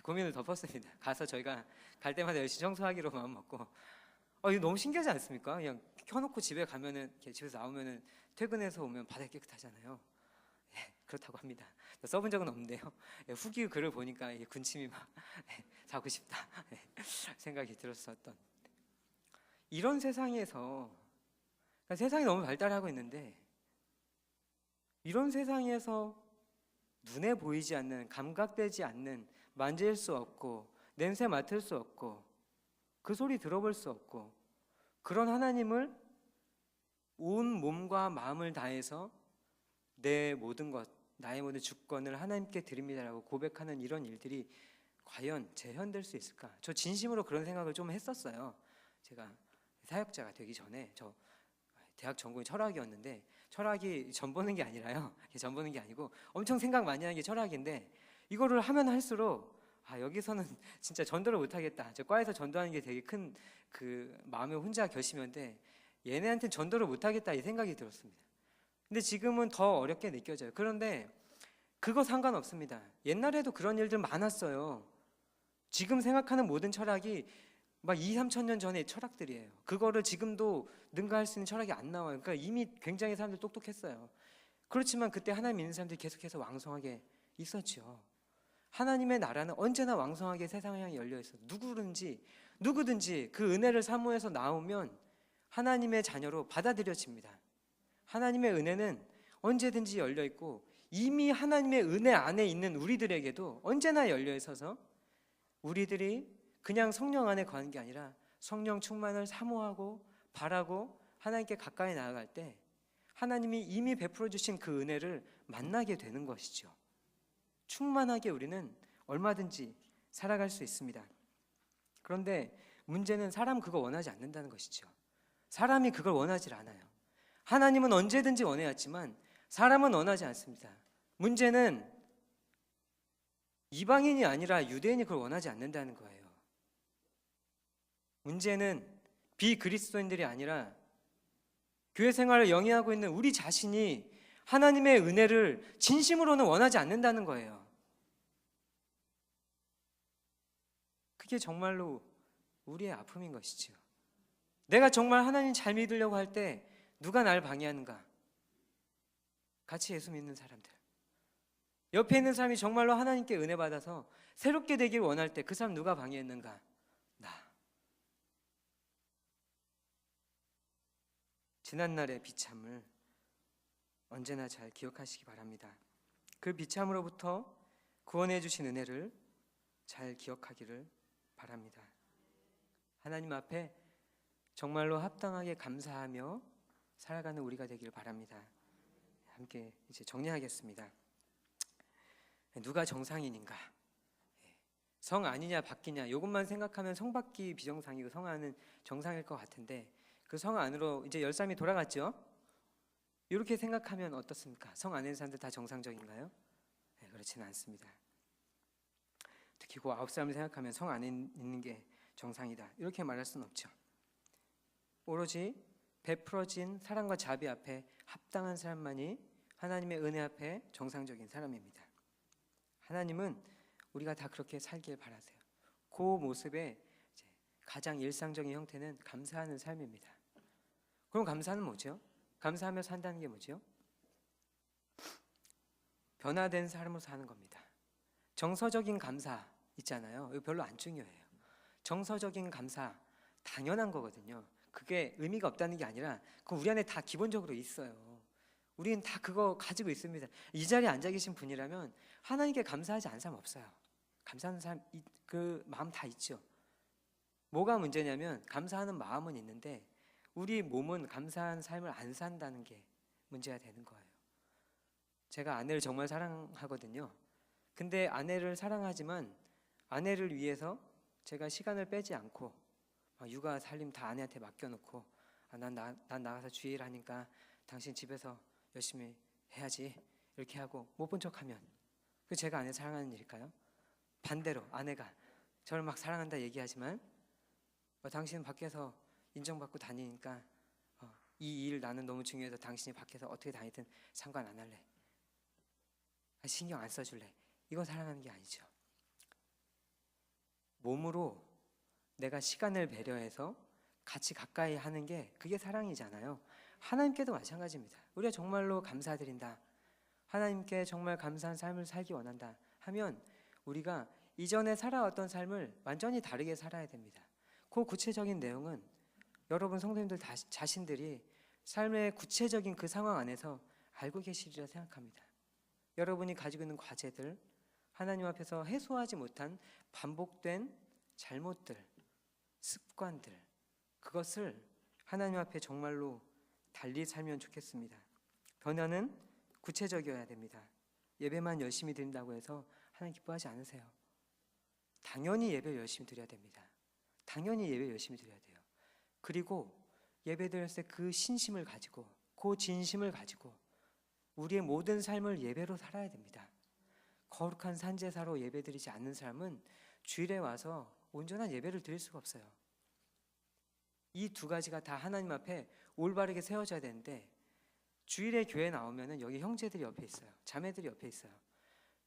고민을 덮었습니다. 가서 저희가 갈 때마다 열심히 청소하기로 마음 먹고. 이거 너무 신기하지 않습니까? 그냥 켜놓고 집에 가면은 집에서 나오면은 퇴근해서 오면 바닥이 깨끗하잖아요. 그렇다고 합니다. 써본 적은 없는데요. 후기 글을 보니까 군침이 막 사고 싶다 생각이 들었었던 이런 세상에서, 그러니까 세상이 너무 발달하고 있는데 이런 세상에서 눈에 보이지 않는, 감각되지 않는, 만질 수 없고 냄새 맡을 수 없고 그 소리 들어볼 수 없고 그런 하나님을 온 몸과 마음을 다해서 내 모든 것, 나의 모든 주권을 하나님께 드립니다라고 고백하는 이런 일들이 과연 재현될 수 있을까? 저 진심으로 그런 생각을 좀 했었어요. 제가 사역자가 되기 전에 저 대학 전공이 철학이었는데, 철학이 전 보는 게 아니라요. 전 보는 게 아니고 엄청 생각 많이 하는 게 철학인데, 이거를 하면 할수록 여기서는 진짜 전도를 못 하겠다. 저 과에서 전도하는 게 되게 큰 그 마음에 혼자 결심인데 얘네한테는 전도를 못 하겠다 이 생각이 들었습니다. 근데 지금은 더 어렵게 느껴져요. 그런데 그거 상관없습니다. 옛날에도 그런 일들 많았어요. 지금 생각하는 모든 철학이 막 2,3천 년 전의 철학들이에요. 그거를 지금도 능가할 수 있는 철학이 안 나와요. 그러니까 이미 굉장히 사람들 똑똑했어요. 그렇지만 그때 하나님 믿는 사람들이 계속해서 왕성하게 있었죠. 하나님의 나라는 언제나 왕성하게 세상을 향해 열려 있어. 누구든지 그 은혜를 사모해서 나오면 하나님의 자녀로 받아들여집니다. 하나님의 은혜는 언제든지 열려 있고 이미 하나님의 은혜 안에 있는 우리들에게도 언제나 열려 있어서 우리들이 그냥 성령 안에 거하는 게 아니라 성령 충만을 사모하고 바라고 하나님께 가까이 나아갈 때 하나님이 이미 베풀어 주신 그 은혜를 만나게 되는 것이죠. 충만하게 우리는 얼마든지 살아갈 수 있습니다. 그런데 문제는 사람 그거 원하지 않는다는 것이죠. 사람이 그걸 원하지 않아요. 하나님은 언제든지 원해왔지만 사람은 원하지 않습니다. 문제는 이방인이 아니라 유대인이 그걸 원하지 않는다는 거예요. 문제는 비그리스도인들이 아니라 교회 생활을 영위하고 있는 우리 자신이 하나님의 은혜를 진심으로는 원하지 않는다는 거예요. 그게 정말로 우리의 아픔인 것이죠. 내가 정말 하나님 잘 믿으려고 할 때 누가 날 방해하는가? 같이 예수 믿는 사람들. 옆에 있는 사람이 정말로 하나님께 은혜 받아서 새롭게 되길 원할 때 그 사람 누가 방해했는가? 나. 지난날의 비참을 언제나 잘 기억하시기 바랍니다. 그 비참으로부터 구원해 주신 은혜를 잘 기억하기를 바랍니다. 하나님 앞에 정말로 합당하게 감사하며 살아가는 우리가 되기를 바랍니다. 함께 이제 정리하겠습니다. 누가 정상인인가? 성 아니냐 받기냐 이것만 생각하면 성 받기 비정상이고 성 안은 정상일 것 같은데 그 성 안으로 이제 열삼이 돌아갔죠? 이렇게 생각하면 어떻습니까? 성 안에 있는 사람들 다 정상적인가요? 네, 그렇지는 않습니다. 특히 그 9사람을 생각하면 성 안에 있는 게 정상이다 이렇게 말할 수는 없죠. 오로지 베풀어진 사랑과 자비 앞에 합당한 사람만이 하나님의 은혜 앞에 정상적인 사람입니다. 하나님은 우리가 다 그렇게 살길 바라세요. 그 모습의 가장 일상적인 형태는 감사하는 삶입니다. 그럼 감사는 뭐죠? 감사하며 산다는 게 뭐죠? 변화된 삶으로 사는 겁니다. 정서적인 감사 있잖아요. 이거 별로 안 중요해요. 정서적인 감사 당연한 거거든요. 그게 의미가 없다는 게 아니라 그 우리 안에 다 기본적으로 있어요. 우리는 다 그거 가지고 있습니다. 이 자리에 앉아 계신 분이라면 하나님께 감사하지 않은 사람 없어요. 감사하는 사람 그 마음 다 있죠. 뭐가 문제냐면 감사하는 마음은 있는데 우리 몸은 감사한 삶을 안 산다는 게 문제가 되는 거예요. 제가 아내를 정말 사랑하거든요. 근데 아내를 사랑하지만 아내를 위해서 제가 시간을 빼지 않고 육아 살림 다 아내한테 맡겨놓고 난 나가서 주일 하니까 당신 집에서 열심히 해야지 이렇게 하고 못 본 척하면 그 제가 아내 사랑하는 일일까요? 반대로 아내가 저를 막 사랑한다 얘기하지만 당신은 밖에서 인정받고 다니니까 이 일 나는 너무 중요해서 당신이 밖에서 어떻게 다니든 상관 안 할래. 신경 안 써줄래. 이거 사랑하는 게 아니죠. 몸으로 내가 시간을 배려해서 같이 가까이 하는 게 그게 사랑이잖아요. 하나님께도 마찬가지입니다. 우리가 정말로 감사드린다. 하나님께 정말 감사한 삶을 살기 원한다 하면 우리가 이전에 살아왔던 삶을 완전히 다르게 살아야 됩니다. 그 구체적인 내용은 여러분 성도님들 자신들이 삶의 구체적인 그 상황 안에서 알고 계시리라 생각합니다. 여러분이 가지고 있는 과제들, 하나님 앞에서 해소하지 못한 반복된 잘못들, 습관들, 그것을 하나님 앞에 정말로 달리 살면 좋겠습니다. 변화는 구체적이어야 됩니다. 예배만 열심히 드린다고 해서 하나님 기뻐하지 않으세요. 당연히 예배 열심히 드려야 됩니다. 당연히 예배 열심히 드려야 돼요. 그리고 예배 드렸을 때 그 신심을 가지고 그 진심을 가지고 우리의 모든 삶을 예배로 살아야 됩니다. 거룩한 산제사로 예배 드리지 않는 사람은 주일에 와서 온전한 예배를 드릴 수가 없어요. 이 두 가지가 다 하나님 앞에 올바르게 세워져야 되는데 주일에 교회 나오면은 여기 형제들이 옆에 있어요. 자매들이 옆에 있어요.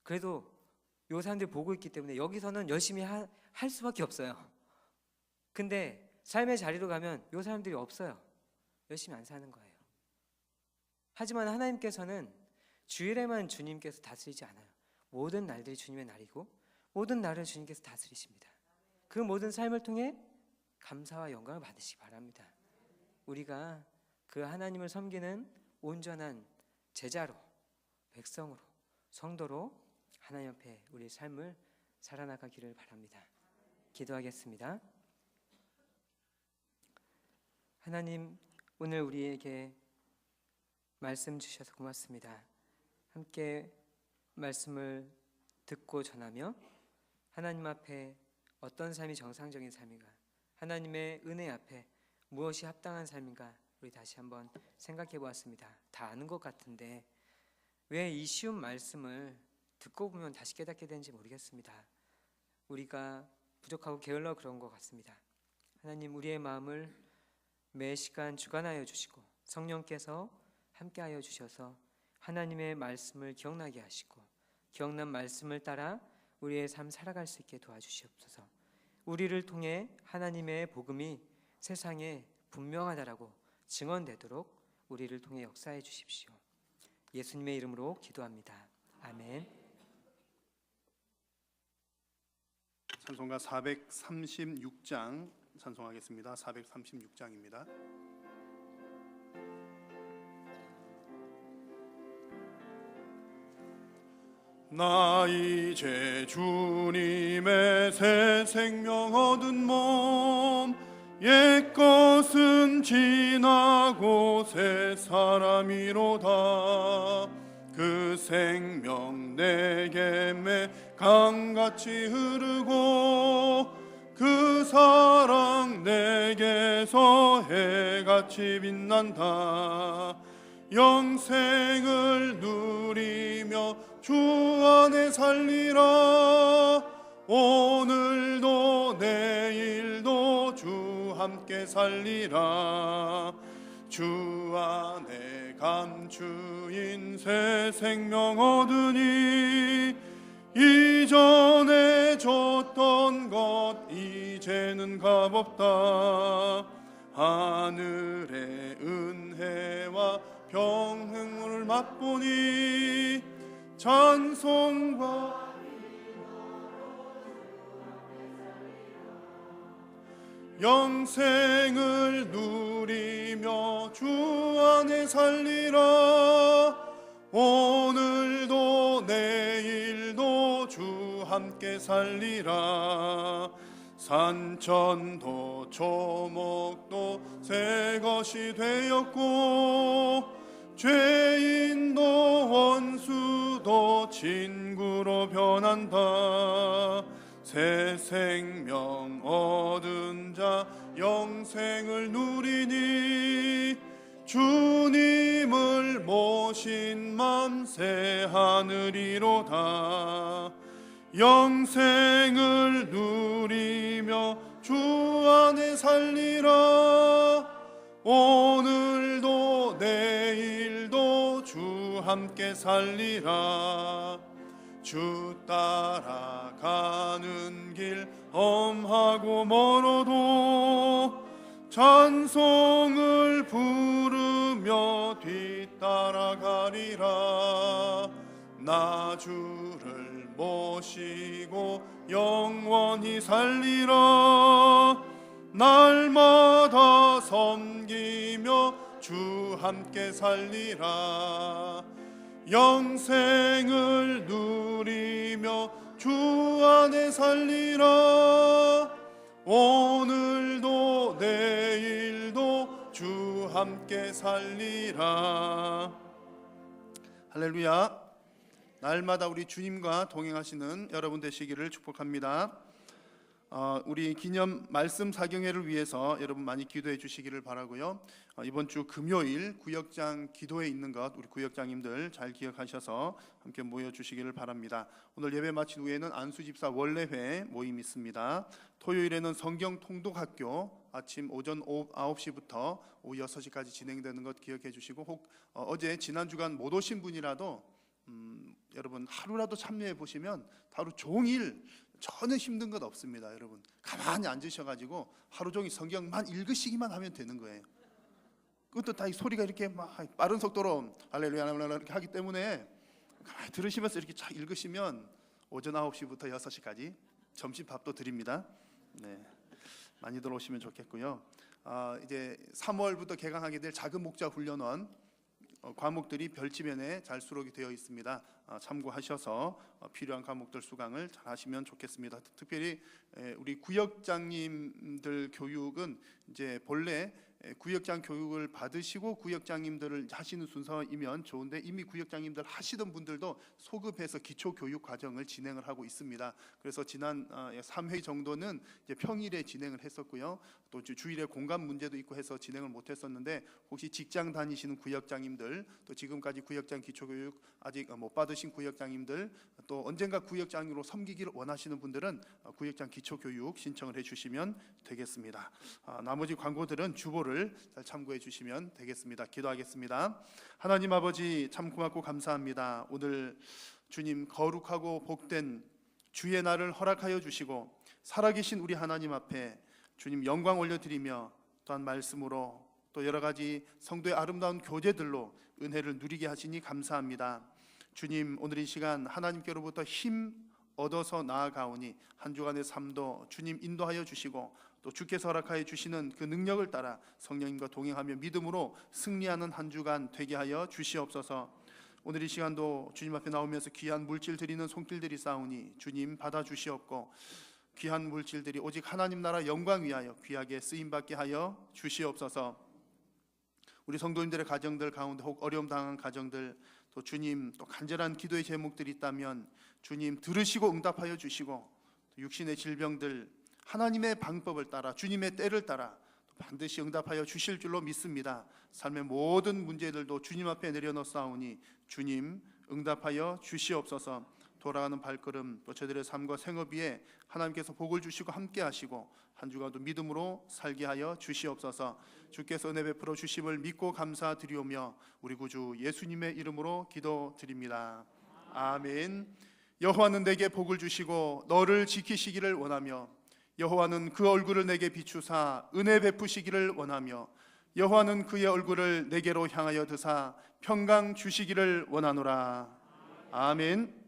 그래도 요 사람들이 보고 있기 때문에 여기서는 열심히 할 수밖에 없어요. 근데 삶의 자리로 가면 요 사람들이 없어요. 열심히 안 사는 거예요. 하지만 하나님께서는 주일에만 주님께서 다스리지 않아요. 모든 날들이 주님의 날이고 모든 날을 주님께서 다스리십니다. 그 모든 삶을 통해 감사와 영광을 받으시기 바랍니다. 우리가 그 하나님을 섬기는 온전한 제자로, 백성으로, 성도로 하나님 앞에 우리의 삶을 살아나가기를 바랍니다. 기도하겠습니다. 하나님, 오늘 우리에게 말씀 주셔서 고맙습니다. 함께 말씀을 듣고 전하며 하나님 앞에 어떤 삶이 정상적인 삶인가, 하나님의 은혜 앞에 무엇이 합당한 삶인가 우리 다시 한번 생각해 보았습니다. 다 아는 것 같은데 왜 이 쉬운 말씀을 듣고 보면 다시 깨닫게 되는지 모르겠습니다. 우리가 부족하고 게을러 그런 것 같습니다. 하나님, 우리의 마음을 매 시간 주관하여 주시고 성령께서 함께하여 주셔서 하나님의 말씀을 기억나게 하시고 기억난 말씀을 따라 우리의 삶 살아갈 수 있게 도와주시옵소서. 우리를 통해 하나님의 복음이 세상에 분명하다라고 증언되도록 우리를 통해 역사해 주십시오. 예수님의 이름으로 기도합니다. 아멘. 찬송가 436장 찬송하겠습니다. 436장입니다. 나 이제 주님의 새 생명 얻은 몸, 옛것은 지나고 새 사람이로다. 그 생명 내게 매 강같이 흐르고 그 사랑 내게서 해같이 빛난다. 영생을 누리며 주 안에 살리라. 오늘도 내일도 주 함께 살리라. 주 안에 감추인 새 생명 얻으니 이전에 줬던 것 이제는 값없다. 하늘의 은혜와 평생을 맛보니 찬송과 영생을 누리며 주 안에 살리라. 오늘도 내일도 주 함께 살리라. 산천도 초목도 새 것이 되었고 죄인도 원수도 친구로 변한다. 새 생명 얻은 자 영생을 누리니 주님을 모신 맘 새 하늘이로다. 영생을 누리며 주 안에 살리라. 오늘도 내일도 주 함께 살리라. 주 따라가는 길 험하고 멀어도 찬송을 부르며 뒤따라가리라. 나 주를 모시고 영원히 살리라. 날마다 섬기며 주 함께 살리라. 영생을 누리며 주 안에 살리라. 오늘도 내일도 주 함께 살리라. 할렐루야. 날마다 우리 주님과 동행하시는 여러분 되시기를 축복합니다. 우리 기념 말씀 사경회를 위해서 여러분 많이 기도해 주시기를 바라고요. 이번 주 금요일 구역장 기도회 있는 것 우리 구역장님들 잘 기억하셔서 함께 모여 주시기를 바랍니다. 오늘 예배 마친 후에는 안수집사 원래회 모임 있습니다. 토요일에는 성경 통독학교 아침 오전 9시부터 오후 6시까지 진행되는 것 기억해 주시고 혹 어제 지난 주간 못 오신 분이라도 여러분 하루라도 참여해 보시면 하루 종일 전혀 힘든 것 없습니다. 여러분 가만히 앉으셔가지고 하루 종일 성경만 읽으시기만 하면 되는 거예요. 그것도 다 이 소리가 이렇게 막 빠른 속도로 할렐루야 이렇게 하기 때문에 가만히 들으시면서 이렇게 쫙 읽으시면 오전 9시부터 6시까지 점심밥도 드립니다. 네, 많이들 오시면 좋겠고요. 이제 3월부터 개강하게 될 작은 목자 훈련원 과목들이 별지면에 잘 수록이 되어 있습니다. 참고하셔서 필요한 과목들 수강을 잘 하시면 좋겠습니다. 특별히 우리 구역장님들 교육은 이제 본래 구역장 교육을 받으시고 구역장님들을 하시는 순서이면 좋은데 이미 구역장님들 하시던 분들도 소급해서 기초 교육 과정을 진행을 하고 있습니다. 그래서 지난 3회 정도는 이제 평일에 진행을 했었고요. 또 주일에 공간 문제도 있고 해서 진행을 못 했었는데 혹시 직장 다니시는 구역장님들 또 지금까지 구역장 기초 교육 아직 못 받으신 구역장님들 또 언젠가 구역장으로 섬기기를 원하시는 분들은 구역장 기초 교육 신청을 해 주시면 되겠습니다. 나머지 광고들은 주보를 잘 참고해 주시면 되겠습니다. 기도하겠습니다. 하나님 아버지 참 고맙고 감사합니다. 오늘 주님 거룩하고 복된 주의 날을 허락하여 주시고 살아계신 우리 하나님 앞에 주님 영광 올려드리며 또한 말씀으로 또 여러 가지 성도의 아름다운 교제들로 은혜를 누리게 하시니 감사합니다. 주님 오늘 이 시간 하나님께로부터 힘 얻어서 나아가오니 한 주간의 삶도 주님 인도하여 주시고 또 주께서 허락하여 주시는 그 능력을 따라 성령님과 동행하며 믿음으로 승리하는 한 주간 되게 하여 주시옵소서. 오늘 이 시간도 주님 앞에 나오면서 귀한 물질 드리는 손길들이 싸우니 주님 받아 주시옵고 귀한 물질들이 오직 하나님 나라 영광 위하여 귀하게 쓰임받게 하여 주시옵소서. 우리 성도님들의 가정들 가운데 혹 어려움 당한 가정들 또 주님 또 간절한 기도의 제목들이 있다면 주님 들으시고 응답하여 주시고 육신의 질병들 하나님의 방법을 따라 주님의 때를 따라 반드시 응답하여 주실 줄로 믿습니다. 삶의 모든 문제들도 주님 앞에 내려놓사오니 주님 응답하여 주시옵소서. 돌아가는 발걸음 또 저들의 삶과 생업 위에 하나님께서 복을 주시고 함께 하시고 한 주간도 믿음으로 살게 하여 주시옵소서. 주께서 은혜 베풀어 주심을 믿고 감사드리오며 우리 구주 예수님의 이름으로 기도드립니다. 아멘. 여호와는 내게 복을 주시고 너를 지키시기를 원하며 여호와는 그 얼굴을 내게 비추사 은혜 베푸시기를 원하며 여호와는 그의 얼굴을 내게로 향하여 드사 평강 주시기를 원하노라. 아멘.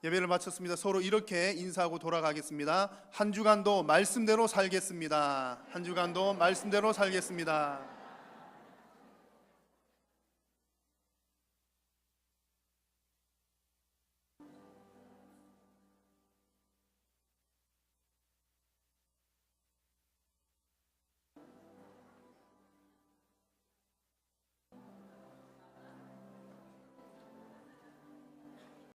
예배를 마쳤습니다. 서로 이렇게 인사하고 돌아가겠습니다. 한 주간도 말씀대로 살겠습니다. 한 주간도 말씀대로 살겠습니다.